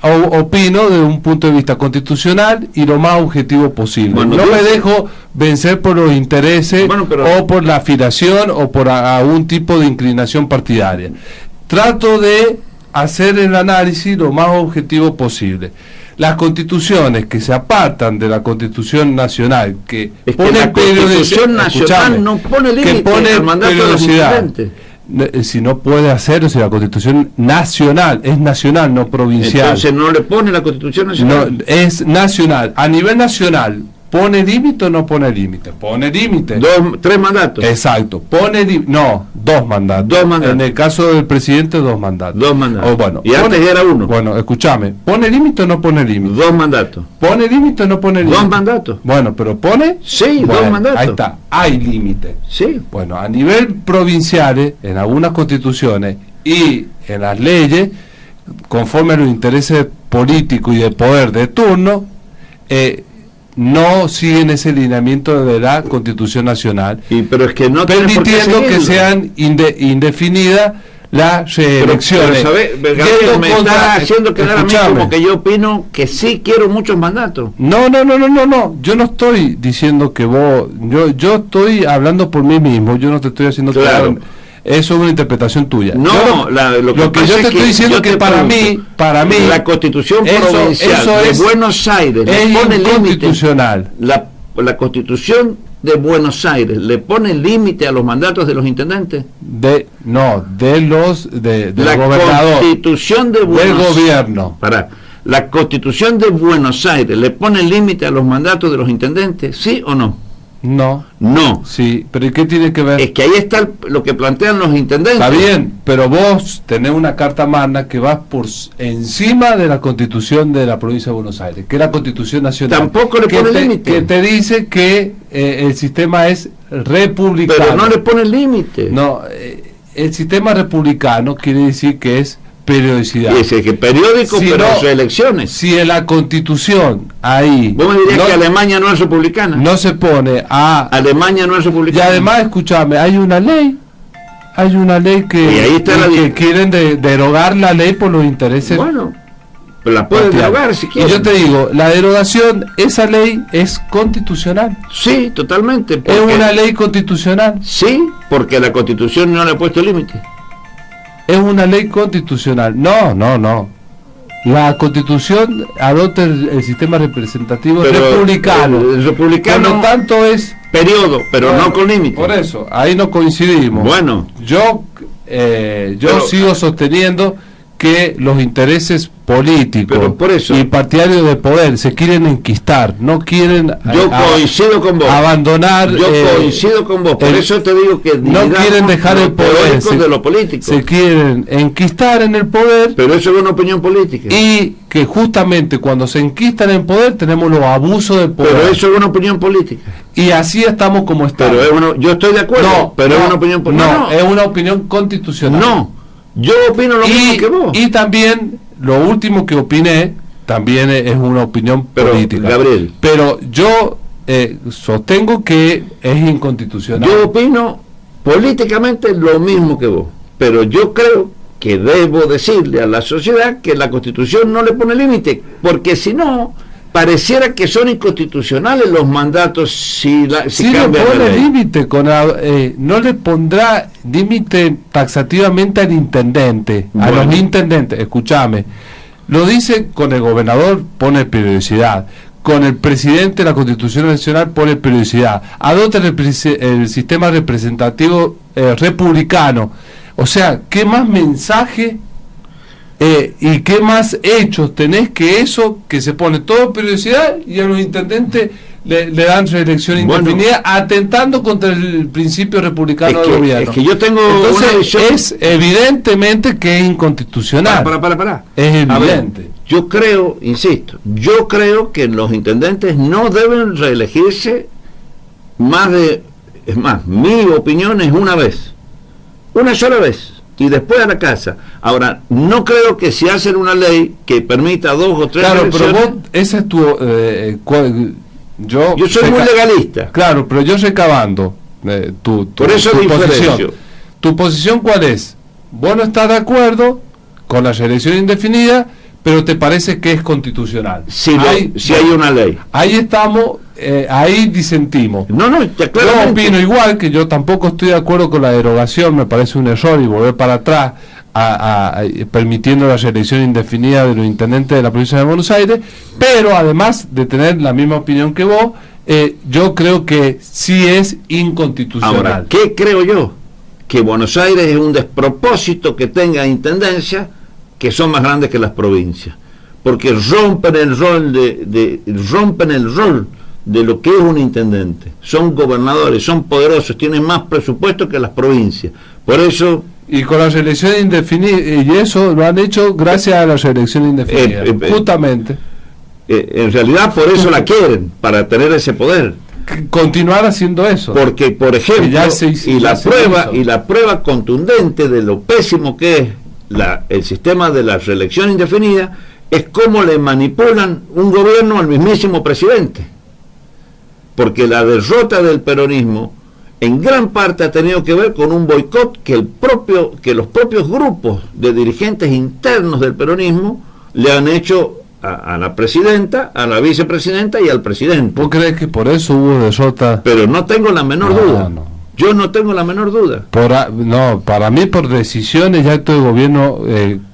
opino desde un punto de vista constitucional y lo más objetivo posible. Bueno, no me dejo vencer por los intereses o por la afiliación o por algún tipo de inclinación partidaria. Trato de hacer el análisis lo más objetivo posible. Las constituciones que se apartan de la Constitución Nacional, que pone la Constitución Nacional no pone límite al mandato de los intendentes. Si no puede hacerlo, si la Constitución Nacional es nacional, no provincial. Entonces no le pone la Constitución Nacional. No, es nacional. A nivel nacional, ¿pone límite o no pone límite? Pone límite. 3 mandatos. Exacto. No, 2 mandatos. 2 mandatos. En el caso del presidente, 2 mandatos. 2 mandatos. Bueno, y antes era 1. Bueno, escúchame. ¿Pone límite o no pone límite? 2 mandatos. ¿Pone límite o no pone límite? 2 mandatos. Bueno, pero ¿pone? Sí, bueno, 2 mandatos. Ahí está. Hay límite. Sí. Bueno, a nivel provinciales, en algunas constituciones y en las leyes, conforme a los intereses políticos y de poder de turno, no siguen ese lineamiento de la Constitución Nacional, pero es que no permitiendo que sean indefinidas las reelecciones. Pero me está haciendo quedar a mí como que yo opino que sí quiero muchos mandatos. No, yo no estoy diciendo que vos, yo estoy hablando por mí mismo, yo no te estoy haciendo claro. Eso es una interpretación tuya. No, lo que yo te estoy diciendo es que para mí la Constitución provincial de Buenos Aires le pone inconstitucional. La Constitución de Buenos Aires le pone límite a los mandatos de los intendentes. Del la gobernador. Constitución de Buenos del gobierno. La Constitución de Buenos Aires le pone límite a los mandatos de los intendentes, ¿sí o no? No. No. Sí, pero ¿y qué tiene que ver? Es que ahí está lo que plantean los intendentes. Está bien, pero vos tenés una carta magna que va por encima de la Constitución de la provincia de Buenos Aires, que es la Constitución Nacional. Tampoco le pone límite. Que te dice que el sistema es republicano. Pero no le pone límite. No, el sistema republicano quiere decir que es periodicidad. Y ese que periódico, Si pero no, sus elecciones. Si en la Constitución ahí Vos me dirías que Alemania no es republicana. no se pone a... Alemania no es Y republicana. además, escúchame, hay una ley que, Y ahí está que quieren derogar la ley por los intereses. Bueno, pero la pueden parciales. derogar si Y quieren. yo te digo, la derogación, esa ley es constitucional. Sí, totalmente. Es una ley constitucional. Sí, porque la Constitución no le ha puesto límite. Es una ley constitucional. No. La Constitución adopta el sistema representativo republicano. El republicano, Por lo tanto es... periodo, pero no con límite. Por eso, ahí no coincidimos. Bueno. Yo sigo sosteniendo que los intereses políticos Pero por eso, y partidarios de poder se quieren enquistar, no quieren yo coincido con vos. abandonar. Yo coincido con vos, por eso te digo que no quieren dejar el poder, de lo político. Se quieren enquistar en el poder. Pero eso es una opinión política. Y que justamente cuando se enquistan en poder tenemos los abusos del poder. Pero eso es una opinión política. Y así estamos como estamos. Pero yo estoy de acuerdo, es una opinión política. No, es una opinión constitucional. No. Yo opino lo mismo que vos. Y también, lo último que opiné, también es una opinión política. Gabriel. Pero yo sostengo que es inconstitucional. Yo opino políticamente lo mismo que vos. Pero yo creo que debo decirle a la sociedad que la Constitución no le pone límite. Porque si no, pareciera que son inconstitucionales los mandatos si cambian le pone límite, no le pondrá límite taxativamente al intendente, a los intendentes, escúchame, lo dice con el gobernador, pone periodicidad, con el presidente de la Constitución Nacional pone periodicidad, adopta el sistema representativo republicano, o sea, ¿qué más mensaje y qué más hechos tenés que eso, que se pone todo en periodicidad y a los intendentes le dan reelección indefinida, atentando contra el principio republicano del gobierno? Es que yo tengo Entonces, una visión... es evidentemente que es inconstitucional. Para. Es evidente. Yo creo, insisto, que los intendentes no deben reelegirse es más, mi opinión es una sola vez. Y después a la casa. Ahora, no creo que si hacen una ley que permita 2 o 3 elecciones... pero vos, esa es tu... yo soy muy legalista. Claro, pero yo recabando por eso tu diferencio. posición. ¿Tu posición cuál es? Vos no estás de acuerdo con la reelección indefinida, pero te parece que es constitucional. Si hay una ley. Ahí estamos, ahí disentimos. No, yo opino igual, que yo tampoco estoy de acuerdo con la derogación, me parece un error y volver para atrás permitiendo la reelección indefinida de los intendentes de la provincia de Buenos Aires, pero además de tener la misma opinión que vos, yo creo que sí es inconstitucional. Ahora, ¿qué creo yo? Que Buenos Aires es un despropósito que tenga intendencias que son más grandes que las provincias, porque rompen el rol de lo que es un intendente. Son gobernadores, son poderosos, tienen más presupuesto que las provincias. Por eso... Y con la reelección indefinida, y eso lo han hecho gracias a la reelección indefinida, justamente. En realidad por eso la quieren, para tener ese poder. Continuar haciendo eso. Porque, por ejemplo, la prueba contundente de lo pésimo que es el sistema de la reelección indefinida es cómo le manipulan un gobierno al mismísimo presidente. Porque la derrota del peronismo en gran parte ha tenido que ver con un boicot que los propios grupos de dirigentes internos del peronismo le han hecho a la presidenta, a la vicepresidenta y al presidente. ¿Vos crees que por eso hubo derrota? Pero no tengo la menor duda. No. Yo no tengo la menor duda. Para mí por decisiones ya todo el gobierno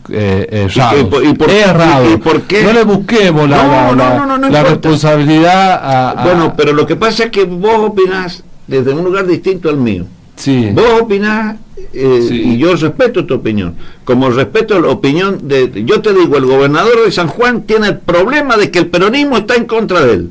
errado. ¿Y por qué? No le busquemos la responsabilidad Bueno, pero lo que pasa es que vos opinás desde un lugar distinto al mío. Sí. Vos opinás y yo respeto tu opinión. Como respeto la opinión yo te digo, el gobernador de San Juan tiene el problema de que el peronismo está en contra de él.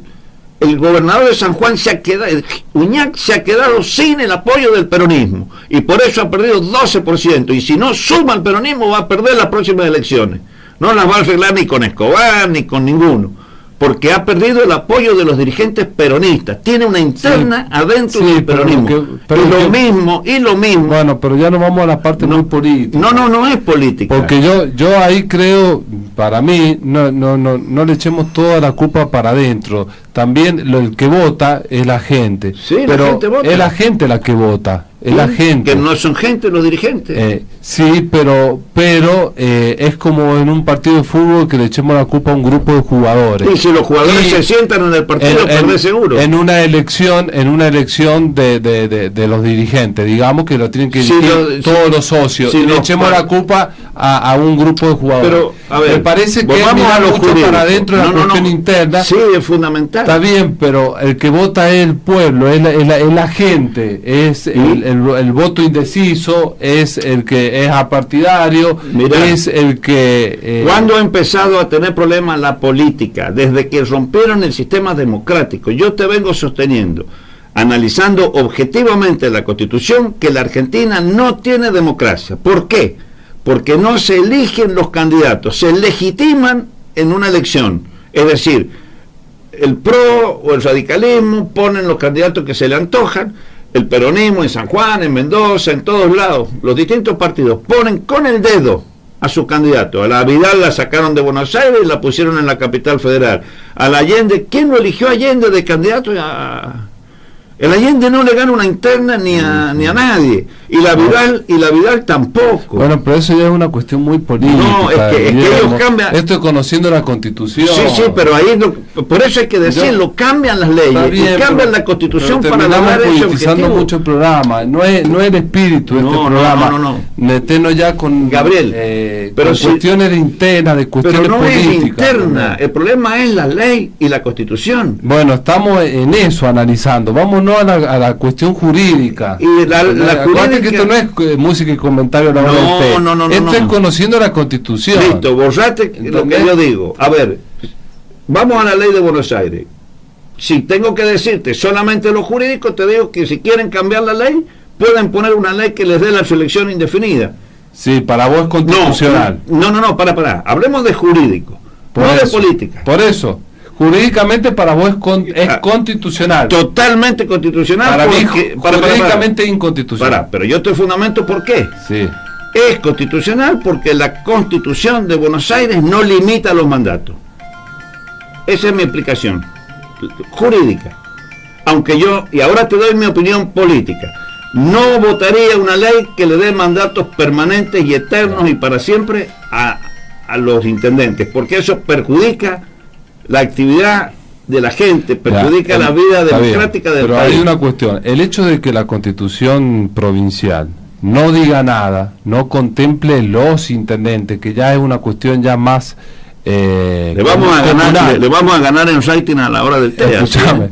el gobernador de San Juan se ha quedado, Uñac se ha quedado sin el apoyo del peronismo y por eso ha perdido 12%, y si no suma el peronismo va a perder las próximas elecciones, no las va a arreglar ni con Escobar ni con ninguno, porque ha perdido el apoyo de los dirigentes peronistas, tiene una interna adentro del peronismo, y lo mismo. Bueno, pero ya nos vamos a la parte muy política. No es política. Porque yo ahí creo, para mí, no le echemos toda la culpa para adentro. También el que vota es la gente. Sí, pero la gente vota. Es la gente la que vota. Es la gente. Que no son gente los dirigentes. Sí, pero es como en un partido de fútbol que le echemos la culpa a un grupo de jugadores. Y si los jugadores se sientan en el partido, perdés seguro. En una elección de los dirigentes, digamos que lo tienen que elegir todos los socios. Y le echemos la culpa a un grupo de jugadores. Pero, a ver, me parece que es mirar mucho para adentro de la cuestión interna. Sí, es fundamental. Está bien, pero el que vota es el pueblo, es la gente, es el voto indeciso, es el que es apartidario. Mirá, es el que... ¿Cuándo ha empezado a tener problemas la política? Desde que rompieron el sistema democrático. Yo te vengo sosteniendo, analizando objetivamente la Constitución, que la Argentina no tiene democracia. ¿Por qué? Porque no se eligen los candidatos, se legitiman en una elección. Es decir, el PRO o el radicalismo ponen los candidatos que se le antojan, el peronismo en San Juan, en Mendoza, en todos lados, los distintos partidos ponen con el dedo a su candidato. A la Vidal la sacaron de Buenos Aires y la pusieron en la capital federal. A la Allende, ¿quién lo eligió a Allende de candidato? El Allende no le gana una interna ni a nadie, y la Vidal tampoco. Bueno, pero eso ya es una cuestión muy política. No, es que ellos cambian. Esto es conociendo la Constitución. Sí, pero ahí por eso hay que decirlo, cambian las leyes, bien, y cambian la Constitución para lograr ese objetivo. Mucho el programa, no es el espíritu de este programa. No. Meternos ya con Gabriel, pero con cuestiones internas, de cuestiones pero no políticas. Es interna, el problema es la ley y la Constitución. Bueno, estamos en eso analizando. Vámonos a la cuestión jurídica. Y la jurídica, que esto no es música y comentario a la hora del té. Esto es conociendo la Constitución. Listo, borrate lo que yo digo. A ver, vamos a la ley de Buenos Aires. Si tengo que decirte solamente lo jurídico, te digo que si quieren cambiar la ley, pueden poner una ley que les dé la selección indefinida. Sí, para vos es constitucional. No, para. Hablemos de jurídico, de política. Por eso. Jurídicamente para vos es constitucional. Totalmente constitucional. Para mí, jurídicamente inconstitucional. Pero yo te fundamento por qué. Sí. Es constitucional porque la Constitución de Buenos Aires no limita los mandatos. Esa es mi explicación jurídica. Aunque yo, y ahora te doy mi opinión política, no votaría una ley que le dé mandatos permanentes y eternos y para siempre a los intendentes, porque eso perjudica la actividad de la gente, perjudica la vida democrática del país. Pero hay una cuestión, el hecho de que la Constitución provincial no diga nada, no contemple los intendentes, que ya es una cuestión ya más le vamos a ganar en rating a la hora del té. Escuchame,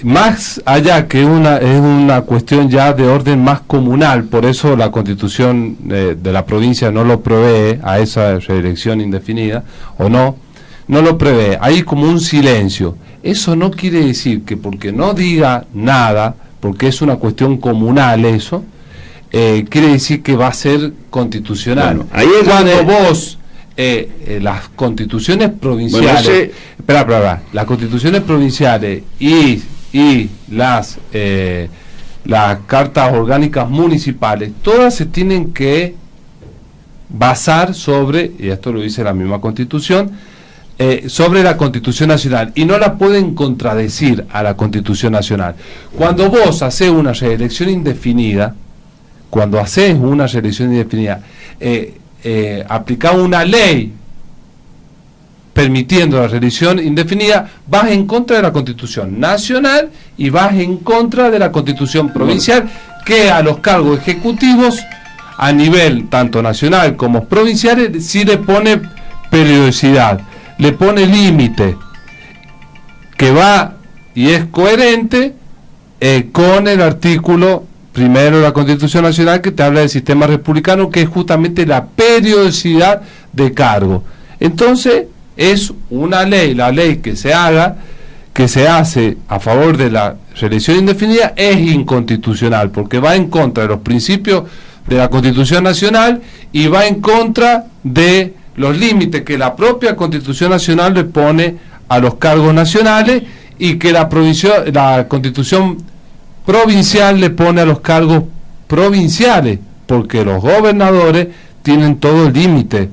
más allá que es una cuestión ya de orden más comunal, por eso la Constitución de la provincia no lo provee a esa reelección indefinida, o no lo prevé, hay como un silencio. Eso no quiere decir que porque no diga nada, porque es una cuestión comunal eso, quiere decir que va a ser constitucional. Bueno, ahí es cuando vos las constituciones provinciales, las constituciones provinciales y las cartas orgánicas municipales, todas se tienen que basar sobre, y esto lo dice la misma Constitución, sobre la Constitución Nacional, y no la pueden contradecir a la Constitución Nacional. Cuando vos haces una reelección indefinida, aplicar una ley permitiendo la reelección indefinida, vas en contra de la Constitución Nacional y vas en contra de la Constitución Provincial, que a los cargos ejecutivos a nivel tanto nacional como provinciales sí le pone periodicidad, le pone límite, que va y es coherente con el artículo primero de la Constitución Nacional, que te habla del sistema republicano, que es justamente la periodicidad de cargo. Entonces es una ley, la ley que se haga, que se hace a favor de la reelección indefinida es inconstitucional, porque va en contra de los principios de la Constitución Nacional y va en contra de los límites que la propia Constitución Nacional le pone a los cargos nacionales y que la Constitución provincial le pone a los cargos provinciales, porque los gobernadores tienen todo el límite.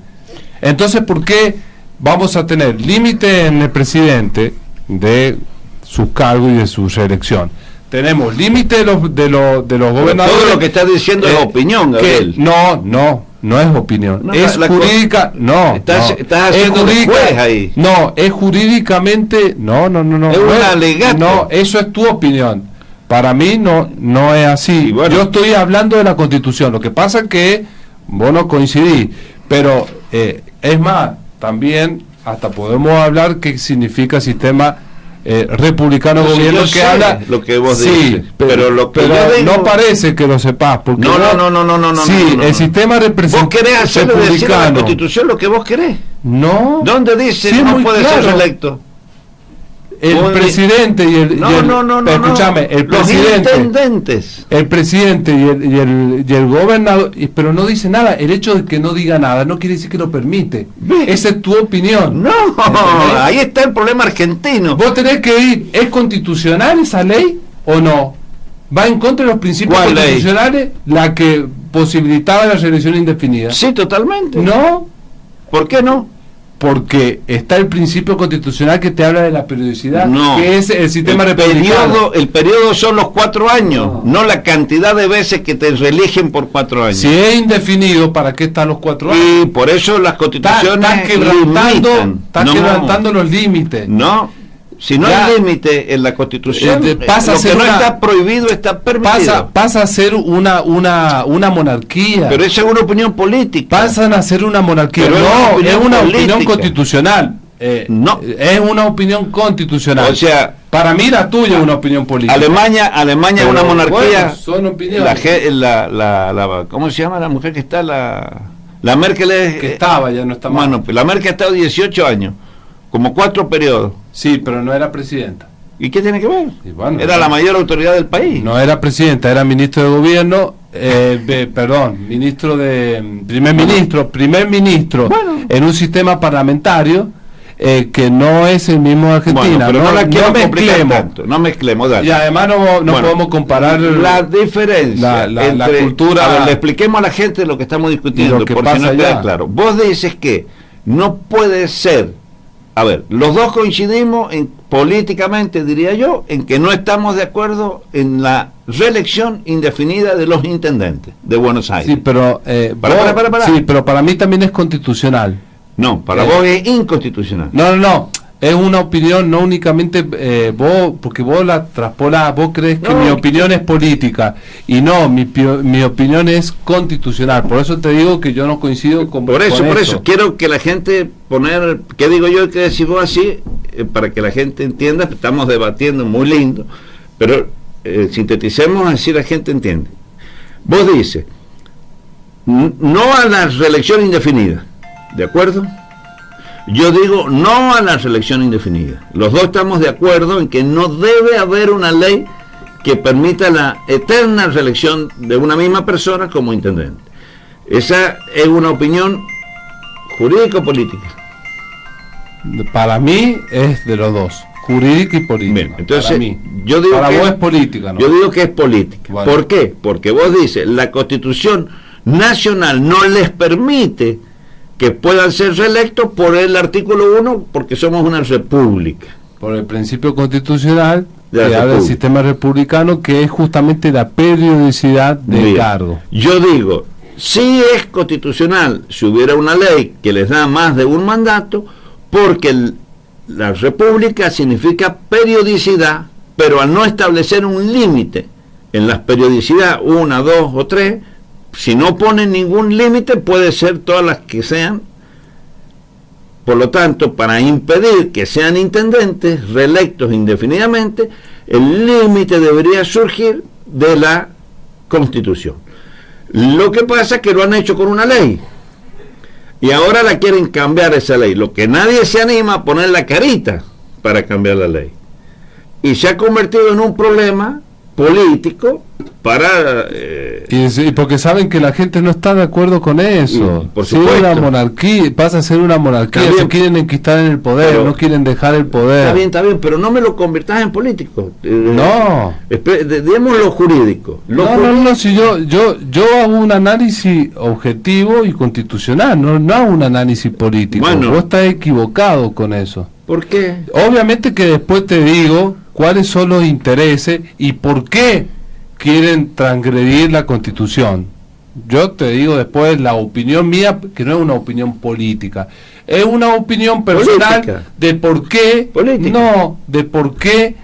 Entonces, ¿por qué vamos a tener límite en el presidente de sus cargos y de su reelección? Tenemos límite de los gobernadores. Todo lo que estás diciendo es opinión, Gabriel. No es opinión, No, es jurídica, estás es jurídica, ahí. No, es jurídicamente, no. Es un alegato. No, eso es tu opinión. Para mí no es así. Bueno. Yo estoy hablando de la Constitución. Lo que pasa es que vos no coincidís, pero es más, también hasta podemos hablar qué significa sistema republicano No, gobierno yo que sé habla. lo que vos sí, dices, pero lo que pero yo digo, no parece que lo sepas, porque no, sí, no. el sistema Vos querés hacerle decir a la Constitución lo que vos querés. No. ¿Dónde dice Sí, no muy puede claro. ser reelecto? El presidente y el escúchame, el los presidente, intendentes. el presidente y el gobernador, pero no dice nada. El hecho de que no diga nada no quiere decir que lo permite. Esa es tu opinión. No, ¿entendés? ahí está el problema argentino. Vos tenés que ir, ¿es constitucional esa ley o no? ¿Va en contra de los principios ¿Cuál ley? constitucionales la que posibilitaba la reelección indefinida? Sí, totalmente. No, ¿Por qué no? porque está el principio constitucional que te habla de la periodicidad, No. que es el sistema republicano. El periodo son los 4 años, no la cantidad de veces que te reeligen por 4 años. Si es indefinido, ¿para qué están los 4 años? Y por eso las constituciones Estás limitan. quebrantando los límites. No, si no Ya. hay límite en la Constitución, Pasa a lo ser que no una- está prohibido está permitido. Pasa a ser una monarquía. Pero esa es una opinión política. Pasan a ser una monarquía. Pero No, es una opinión política. constitucional. No. Es una opinión constitucional. O sea, para mí la tuya es una opinión política. Alemania es una monarquía. Bueno, son opiniones. ¿Cómo se llama la mujer que está? La Merkel es... Que estaba, ya no está más. Bueno, la Merkel ha estado 18 años, como 4 periodos. Sí, pero no era presidenta. ¿Y qué tiene que ver? Y bueno, Era la mayor autoridad del país. No era presidenta, era ministro de gobierno, primer ministro Bueno. en un sistema parlamentario que no es el mismo de Argentina. Bueno, pero no la quiero complicar mezclemos. tanto, no mezclemos, dale. Y además no Bueno, podemos comparar la diferencia la entre, cultura. a ver, le expliquemos a la gente lo que estamos discutiendo, y lo que porque pasa no queda allá. claro. Vos dices que no puede ser, a ver, los dos coincidimos políticamente, diría yo, en que no estamos de acuerdo en la reelección indefinida de los intendentes de Buenos Aires. Sí, pero Para. sí, pero para mí también es constitucional. No, para vos es inconstitucional. No, es una opinión, no únicamente vos, porque vos la traspolás, vos crees que No, mi opinión es política, y no, mi opinión es constitucional. Por eso te digo que yo no coincido con Por con eso, quiero que la gente poner, ¿qué digo yo y qué decís vos así? Para que la gente entienda, estamos debatiendo muy lindo, pero sinteticemos así la gente entiende. Vos dices, no a la reelección indefinida, ¿de acuerdo? Yo digo no a la reelección indefinida. Los dos estamos de acuerdo en que no debe haber una ley que permita la eterna reelección de una misma persona como intendente. Esa es una opinión jurídico-política. Para mí es de los dos, jurídica y política. Bien, entonces, para mí. yo digo para que vos es política, ¿no? Yo digo que es política. Bueno. ¿Por qué? Porque vos dices, la Constitución Nacional no les permite que puedan ser reelectos por el artículo 1, porque somos una república. Por el principio constitucional De la que habla del república. sistema republicano, que es justamente la periodicidad del Bien. cargo. Yo digo, si es constitucional, si hubiera una ley que les da más de un mandato, porque la república significa periodicidad, pero al no establecer un límite en las periodicidad, 1, 2 o 3, si no ponen ningún límite, puede ser todas las que sean. Por lo tanto, para impedir que sean intendentes reelectos indefinidamente, el límite debería surgir de la Constitución. Lo que pasa es que lo han hecho con una ley y ahora la quieren cambiar esa ley. Lo que nadie se anima a poner la carita para cambiar la ley. y se ha convertido en un problema político para... Y porque saben que la gente no está de acuerdo con eso. Por si supuesto. una monarquía pasa a ser una monarquía, Está bien. se quieren enquistar en el poder, Pero- no quieren dejar el poder. Está bien, pero no me lo convirtas en político. No. Digamos lo jurídico. No, si yo hago un análisis objetivo y constitucional, no hago un análisis político. Bueno. Vos estás equivocado con eso. ¿Por qué? Obviamente que después te digo cuáles son los intereses y por qué quieren transgredir la Constitución. Yo te digo después la opinión mía, que no es una opinión política, es una opinión personal Política. de por qué, Política. no, de por qué,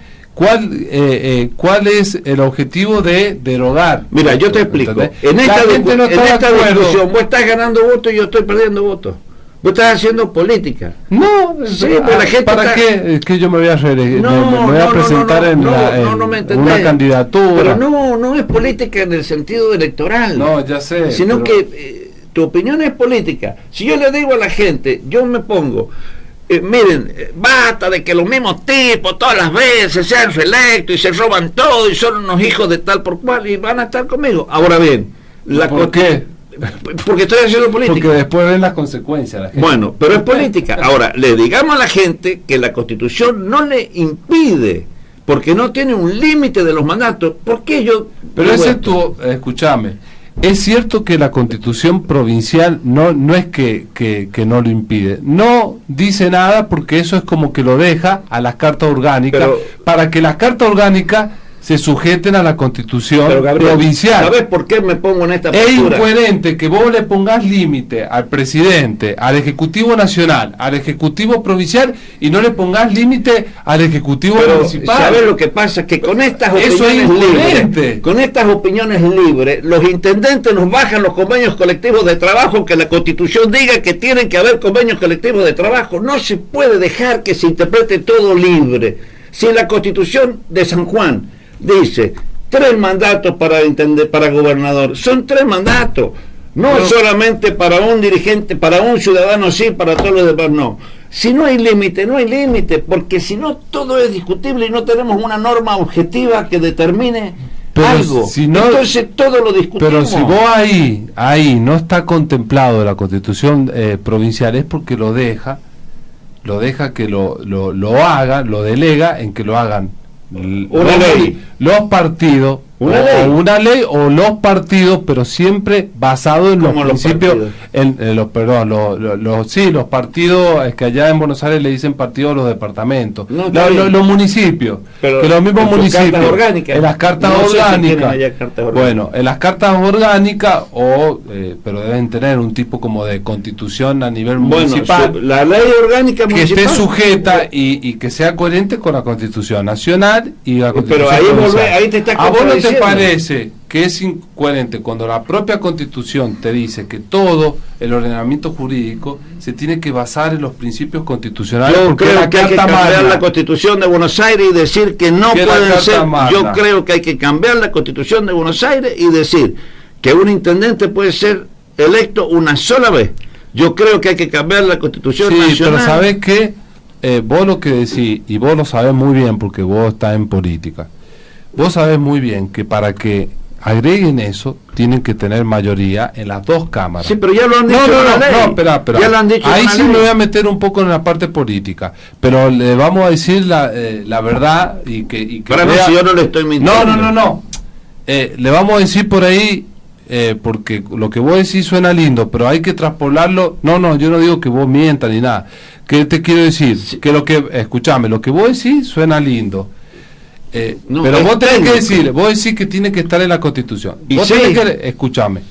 cuál es el objetivo de derogar. Mira, yo te explico. ¿Entendés? En La esta, gente no en está de esta acuerdo. discusión vos estás ganando votos y yo estoy perdiendo votos. Vos estás haciendo política. No, Sí, pero la gente ¿para está- qué? Es que yo me voy a, me voy a no, presentar no, en, no, la- no, en no me entendés. una candidatura. Pero no es política en el sentido electoral. No, ya sé. Sino pero- que tu opinión es política. Si yo le digo a la gente, yo me pongo, miren, basta de que los mismos tipos todas las veces sean reelectos y se roban todo y son unos hijos de tal por cual y van a estar conmigo. Ahora bien, ¿Por qué? Porque estoy haciendo política. Porque después ven las consecuencias. La gente. Bueno, pero es política. Ahora, le digamos a la gente que la Constitución no le impide, porque no tiene un límite de los mandatos. ¿Por qué yo...? Pero digo ese es esto? tu... Escúchame. Es cierto que la Constitución provincial no es que no lo impide. No dice nada porque eso es como que lo deja a las cartas orgánicas Pero- para que las cartas orgánicas se sujeten a la Constitución Pero, Gabriel, provincial. ¿sabes por qué me pongo en esta Es postura? incoherente que vos le pongas límite al presidente, al Ejecutivo Nacional, al Ejecutivo Provincial y no le pongas límite al Ejecutivo Pero, Municipal. ¿sabes lo que pasa? Que con estas Eso es opiniones incoherente. libres, con estas opiniones libres, los intendentes nos bajan los convenios colectivos de trabajo, que la Constitución diga que tienen que haber convenios colectivos de trabajo. No se puede dejar que se interprete todo libre. Si la Constitución de San Juan dice 3 mandatos para gobernador, son 3 mandatos, no Pero- solamente para un dirigente, para un ciudadano sí, para todos los demás no. Si no hay límite, no hay límite, porque si no todo es discutible y no tenemos una norma objetiva que determine Pero algo. si no- Entonces todo lo discutimos. Pero si vos ahí no está contemplado la Constitución provincial es porque lo deja que lo haga, lo delega en que lo hagan Una ley. los partidos Una ley. una ley o los partidos, pero siempre basado en los ¿Cómo los principios, partidos? en los perdón, los partidos, es que allá en Buenos Aires le dicen partidos a los departamentos, No, está bien. los municipios, Pero que los mismos en sus municipios, cartas orgánicas. en las cartas No sé si orgánicas, tienen allá cartas orgánicas. bueno, en las cartas orgánicas pero deben tener un tipo como de constitución a nivel municipal la ley orgánica que municipal. esté sujeta y que sea coherente con la Constitución nacional y la Constitución Pero ahí provincial. ahí te estás ¿A vos no te contradiciendo. parece que es incoherente cuando la propia Constitución te dice que todo el ordenamiento jurídico se tiene que basar en los principios constitucionales? Yo porque creo la que hay que Carta cambiar Magna- la Constitución de Buenos Aires y decir que no Que la pueden Carta ser. Magna. Yo creo que hay que cambiar la Constitución de Buenos Aires y decir que un intendente puede ser electo una sola vez. Yo creo que hay que cambiar la Constitución Sí, nacional. pero sabés que vos lo que decís, y vos lo sabés muy bien porque vos estás en política, vos sabés muy bien que para que agreguen eso tienen que tener mayoría en las dos cámaras. Sí, pero ya lo han dicho No, en la ley. espera. Ya lo han dicho Ahí en la sí ley. me voy a meter un poco en la parte política, pero le vamos a decir la verdad y que Para mí, si yo no le estoy mintiendo. No. Le vamos a decir por ahí, porque lo que vos decís suena lindo, pero hay que traspolarlo. No, yo no digo que vos mientas ni nada. ¿Qué te quiero decir? Sí. Que escuchame, lo que vos decís suena lindo. No, pero es vos tenés técnico. que decir, vos decís que tiene que estar en la Constitución. Y Vos sí. tenés que, escúchame,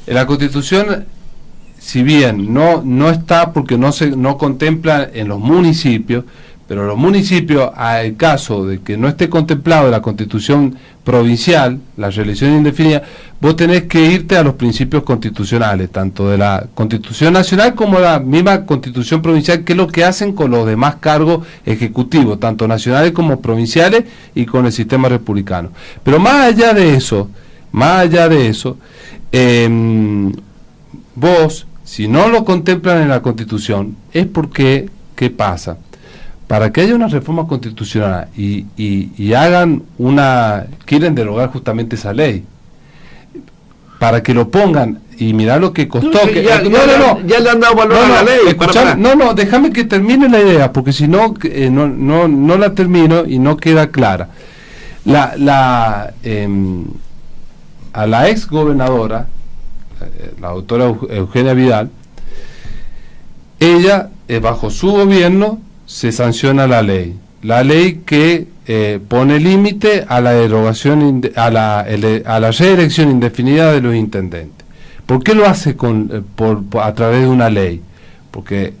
en la Constitución, si bien no está porque no contempla en los municipios, pero los municipios, al caso de que no esté contemplado en la Constitución provincial, la reelección indefinida, vos tenés que irte a los principios constitucionales, tanto de la Constitución nacional como la misma Constitución provincial, que es lo que hacen con los demás cargos ejecutivos, tanto nacionales como provinciales y con el sistema republicano. Pero más allá de eso, vos, si no lo contemplan en la Constitución, es porque, ¿qué pasa? para que haya una reforma constitucional y hagan quieren derogar justamente esa ley, para que lo pongan y mirar lo que costó. Ya le han dado valor a la ley. Déjame que termine la idea, porque si no, no la termino y no queda clara. A la ex gobernadora, la doctora Eugenia Vidal, ella, bajo su gobierno, se sanciona la ley que pone límite a la derogación, a la reelección indefinida de los intendentes. ¿Por qué lo hace a través de una ley? Porque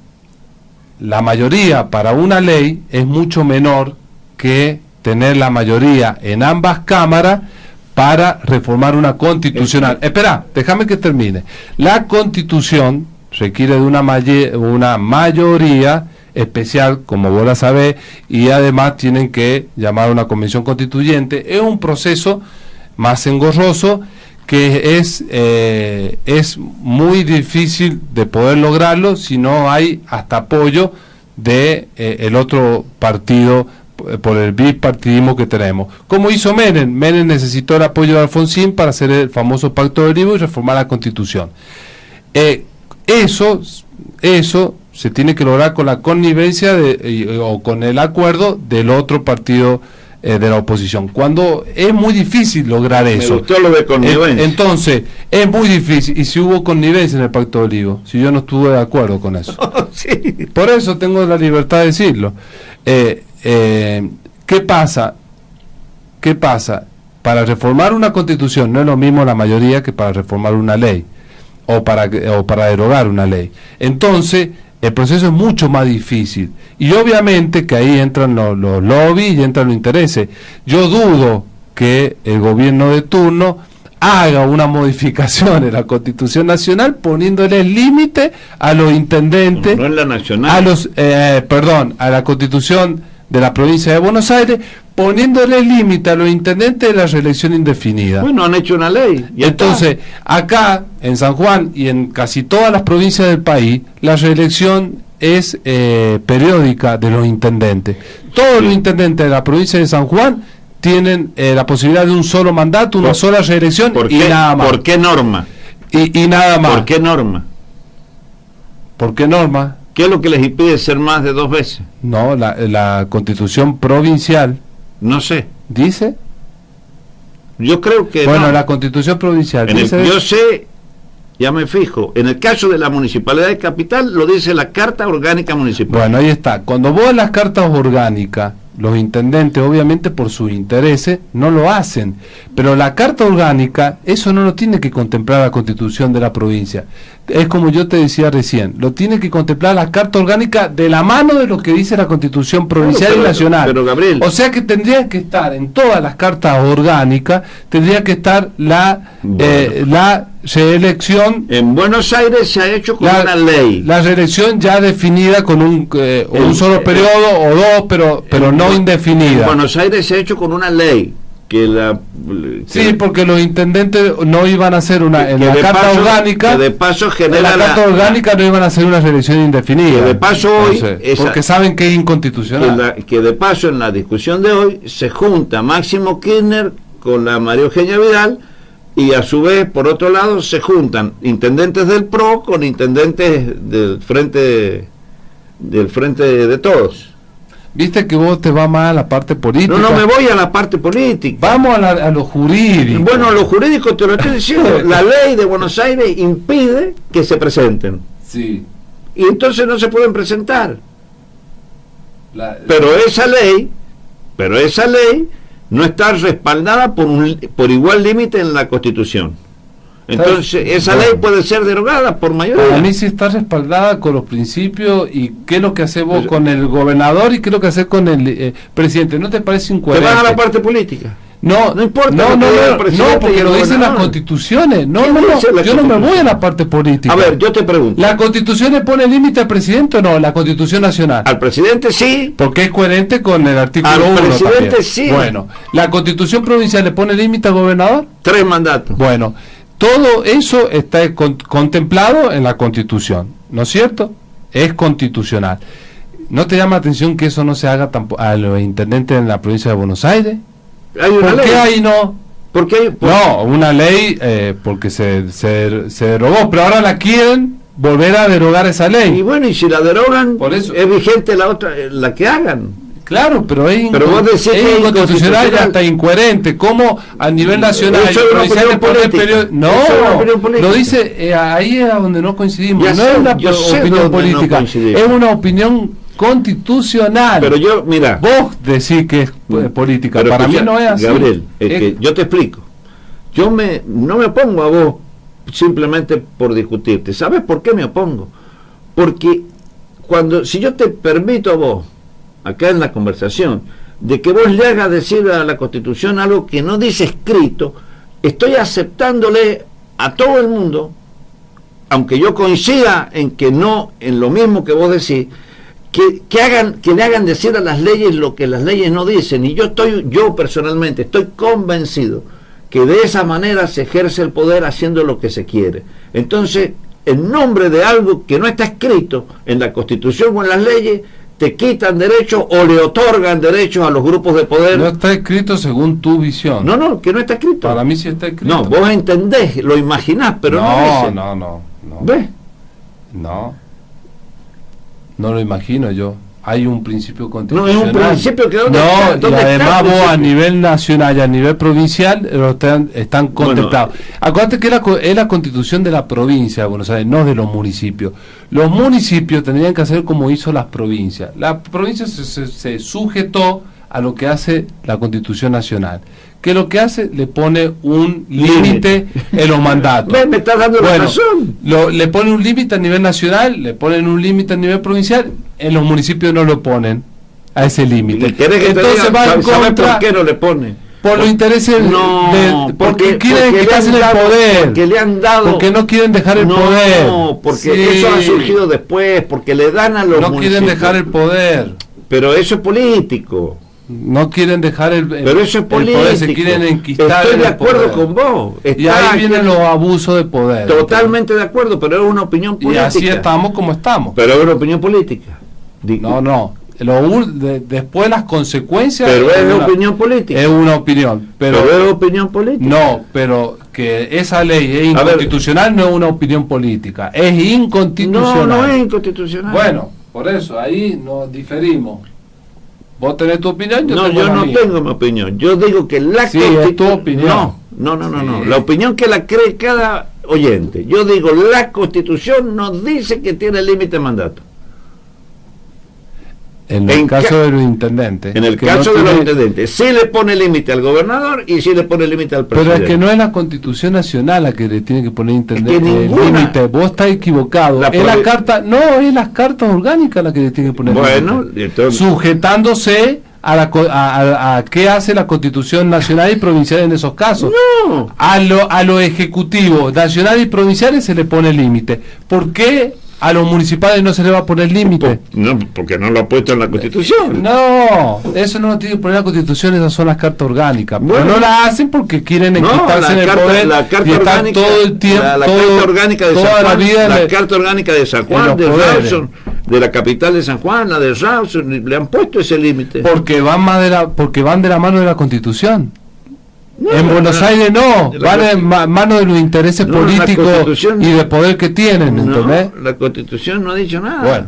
la mayoría para una ley es mucho menor que tener la mayoría en ambas cámaras para reformar una constitucional. Espera, déjame que termine. La constitución requiere de una mayoría especial, como vos la sabés, y además tienen que llamar a una convención constituyente. Es un proceso más engorroso que es muy difícil de poder lograrlo si no hay hasta apoyo de el otro partido, por el bipartidismo que tenemos. Como hizo Menem. Menem necesitó el apoyo de Alfonsín para hacer el famoso Pacto de Olivo y reformar la Constitución. Eso se tiene que lograr con la connivencia o con el acuerdo del otro partido de la oposición. Cuando es muy difícil lograr eso. Me gustó lo de connivencia. Entonces, es muy difícil. Y si hubo connivencia en el Pacto de Olivo, si yo no estuve de acuerdo con eso. Sí. Por eso tengo la libertad de decirlo. ¿Qué pasa? Para reformar una constitución no es lo mismo la mayoría que para reformar una ley o para derogar una ley. Entonces el proceso es mucho más difícil y obviamente que ahí entran los lobbies y entran los intereses. Yo dudo que el gobierno de turno haga una modificación en la Constitución Nacional poniéndole límite a los intendentes, no en la nacional, a la Constitución de la provincia de Buenos Aires, poniéndole límite a los intendentes de la reelección indefinida. Bueno, han hecho una ley. Entonces, acá en San Juan y en casi todas las provincias del país, la reelección es periódica de los intendentes. Todos los intendentes de la provincia de San Juan tienen la posibilidad de un solo mandato, una sola reelección y nada más. ¿Por qué norma? Y nada más. ¿Por qué norma? ¿Por qué norma? ¿Qué es lo que les impide ser más de 2 veces? No, la Constitución provincial. No sé. ¿Dice? Yo creo que bueno, no. La Constitución provincial yo sé, ya me fijo, en el caso de la Municipalidad de Capital lo dice la Carta Orgánica Municipal. Bueno, ahí está. Cuando vos en las cartas orgánicas, los intendentes, obviamente por sus intereses, no lo hacen. Pero la Carta Orgánica, eso no lo tiene que contemplar la Constitución de la provincia. Es como yo te decía recién, lo tiene que contemplar la Carta Orgánica de la mano de lo que dice la Constitución provincial y nacional. Pero Gabriel, o sea que tendría que estar en todas las cartas orgánicas, tendría que estar la reelección. En Buenos Aires se ha hecho con una ley. La reelección ya definida con un solo periodo o dos, pero no indefinida. En Buenos Aires se ha hecho con una ley. Sí, porque los intendentes no iban a hacer en la carta orgánica. Que de paso genera en la carta orgánica no iban a hacer una reelección indefinida. Que de paso hoy. Porque saben que es inconstitucional. Que de paso en la discusión de hoy se junta Máximo Kirchner con la María Eugenia Vidal. Y a su vez, por otro lado, se juntan intendentes del PRO con intendentes del frente de todos. Viste que vos te vas más a la parte política. No me voy a la parte política. Vamos a lo jurídico. Bueno, lo jurídico te lo estoy diciendo. La ley de Buenos Aires impide que se presenten. Sí. Y entonces no se pueden presentar. Pero esa ley no está respaldada por igual límite en la Constitución. Entonces, esa ley puede ser derogada por mayoría. Para mí sí está respaldada con los principios. ¿Y qué es lo que haces vos con el gobernador y qué es lo que haces con el presidente? ¿No te parece incoherente? ¿Te vas a la parte política? No importa. No, porque lo dicen las constituciones. No, yo no me voy a la parte política. A ver, yo te pregunto. ¿La Constitución le pone límite al presidente o no? La Constitución Nacional. Al presidente sí. Porque es coherente con el artículo 1. Al presidente también. Sí. Bueno, ¿la Constitución provincial le pone límite al gobernador? 3 mandatos. Bueno, todo eso está contemplado en la Constitución, ¿no es cierto? Es constitucional. ¿No te llama la atención que eso no se haga a los intendentes en la provincia de Buenos Aires? Hay una ¿Por ley. qué ahí no? No, una ley porque se derogó, pero ahora la quieren volver a derogar esa ley. Y bueno, y si la derogan, por eso es vigente la otra, la que hagan. Claro, pero es vos decís que es inconstitucional y hasta incoherente. ¿Cómo a nivel nacional y provincial de poner periodo? No, lo dice, ahí es donde no coincidimos. No es una opinión política, es una opinión constitucional. Pero yo, mira, vos decís que es política, pero para mí no es así. Gabriel, que yo te explico. Yo no me opongo a vos simplemente por discutirte. ¿Sabes por qué me opongo? Porque si yo te permito a vos, acá en la conversación, de que vos le hagas decir a la Constitución algo que no dice escrito, estoy aceptándole a todo el mundo, aunque yo coincida en que no, en lo mismo que vos decís, que le hagan decir a las leyes lo que las leyes no dicen. Y yo personalmente estoy convencido que de esa manera se ejerce el poder haciendo lo que se quiere. Entonces, en nombre de algo que no está escrito en la Constitución o en las leyes, te quitan derechos o le otorgan derechos a los grupos de poder. No está escrito según tu visión. No, que no está escrito. Para mí sí está escrito. No, vos entendés, lo imaginás, pero no. ¿Ves? No lo imagino yo. Hay un principio constitucional. No, es un principio que y además vos a nivel nacional y a nivel provincial están contemplados. Acuérdate que es la constitución de la provincia de Buenos Aires, no de los municipios. Los municipios tendrían que hacer como hizo las provincias. La provincia se sujetó a lo que hace la Constitución Nacional, que lo que hace le pone un límite en los mandatos. Me estás dando la razón. Le pone un límite a nivel nacional, le ponen un límite a nivel provincial, en los municipios no lo ponen a ese límite. Entonces va en contra. ¿Por qué no le pone? Por los intereses porque quieren quitarse el poder, porque le han dado, porque no quieren dejar el poder. No, porque eso ha surgido después, porque le dan a los municipios. No quieren dejar el poder. Pero eso es político. No quieren dejar pero eso es político. El poder, se quieren enquistar. Estoy de acuerdo con vos. Y ahí vienen los abusos de poder. Totalmente de acuerdo, pero es una opinión política. Y así estamos como estamos. Pero es una opinión política. No. Después las consecuencias. Pero es una opinión política. Es una opinión. Pero es opinión política. No, pero que esa ley es inconstitucional no es una opinión política. Es inconstitucional. No es inconstitucional. Bueno, por eso ahí nos diferimos. Vos tenés tu opinión, yo no tengo mi opinión. Yo digo que la es tu opinión. No. La opinión que la cree cada oyente. Yo digo, la Constitución nos dice que tiene límite de mandato. En el caso de los intendentes. En el caso de los intendentes, sí le pone límite al gobernador y sí le pone límite al presidente. Pero es que no es la Constitución Nacional la que le tiene que poner límite. Vos estás equivocado. Es las cartas orgánicas las que le tiene que poner límite. Entonces, sujetándose a qué hace la Constitución Nacional y Provincial en esos casos. No. A lo ejecutivo nacional y provinciales se le pone límite. ¿Por qué a los municipales no se le va a poner límite? No, porque no lo ha puesto en la Constitución. No, eso no lo tiene que poner la Constitución, esas son las cartas orgánicas. Bueno, pero no la hacen porque quieren enquistarse en el poder y están todo el tiempo, la carta orgánica de San Juan, la carta orgánica de San Juan, de Rawson, de la capital de San Juan, la de Rawson, le han puesto ese límite. Porque van de la mano de la Constitución. En Buenos Aires van en mano de los intereses políticos y de poder que tienen, ¿entendés? La Constitución no ha dicho nada. Bueno.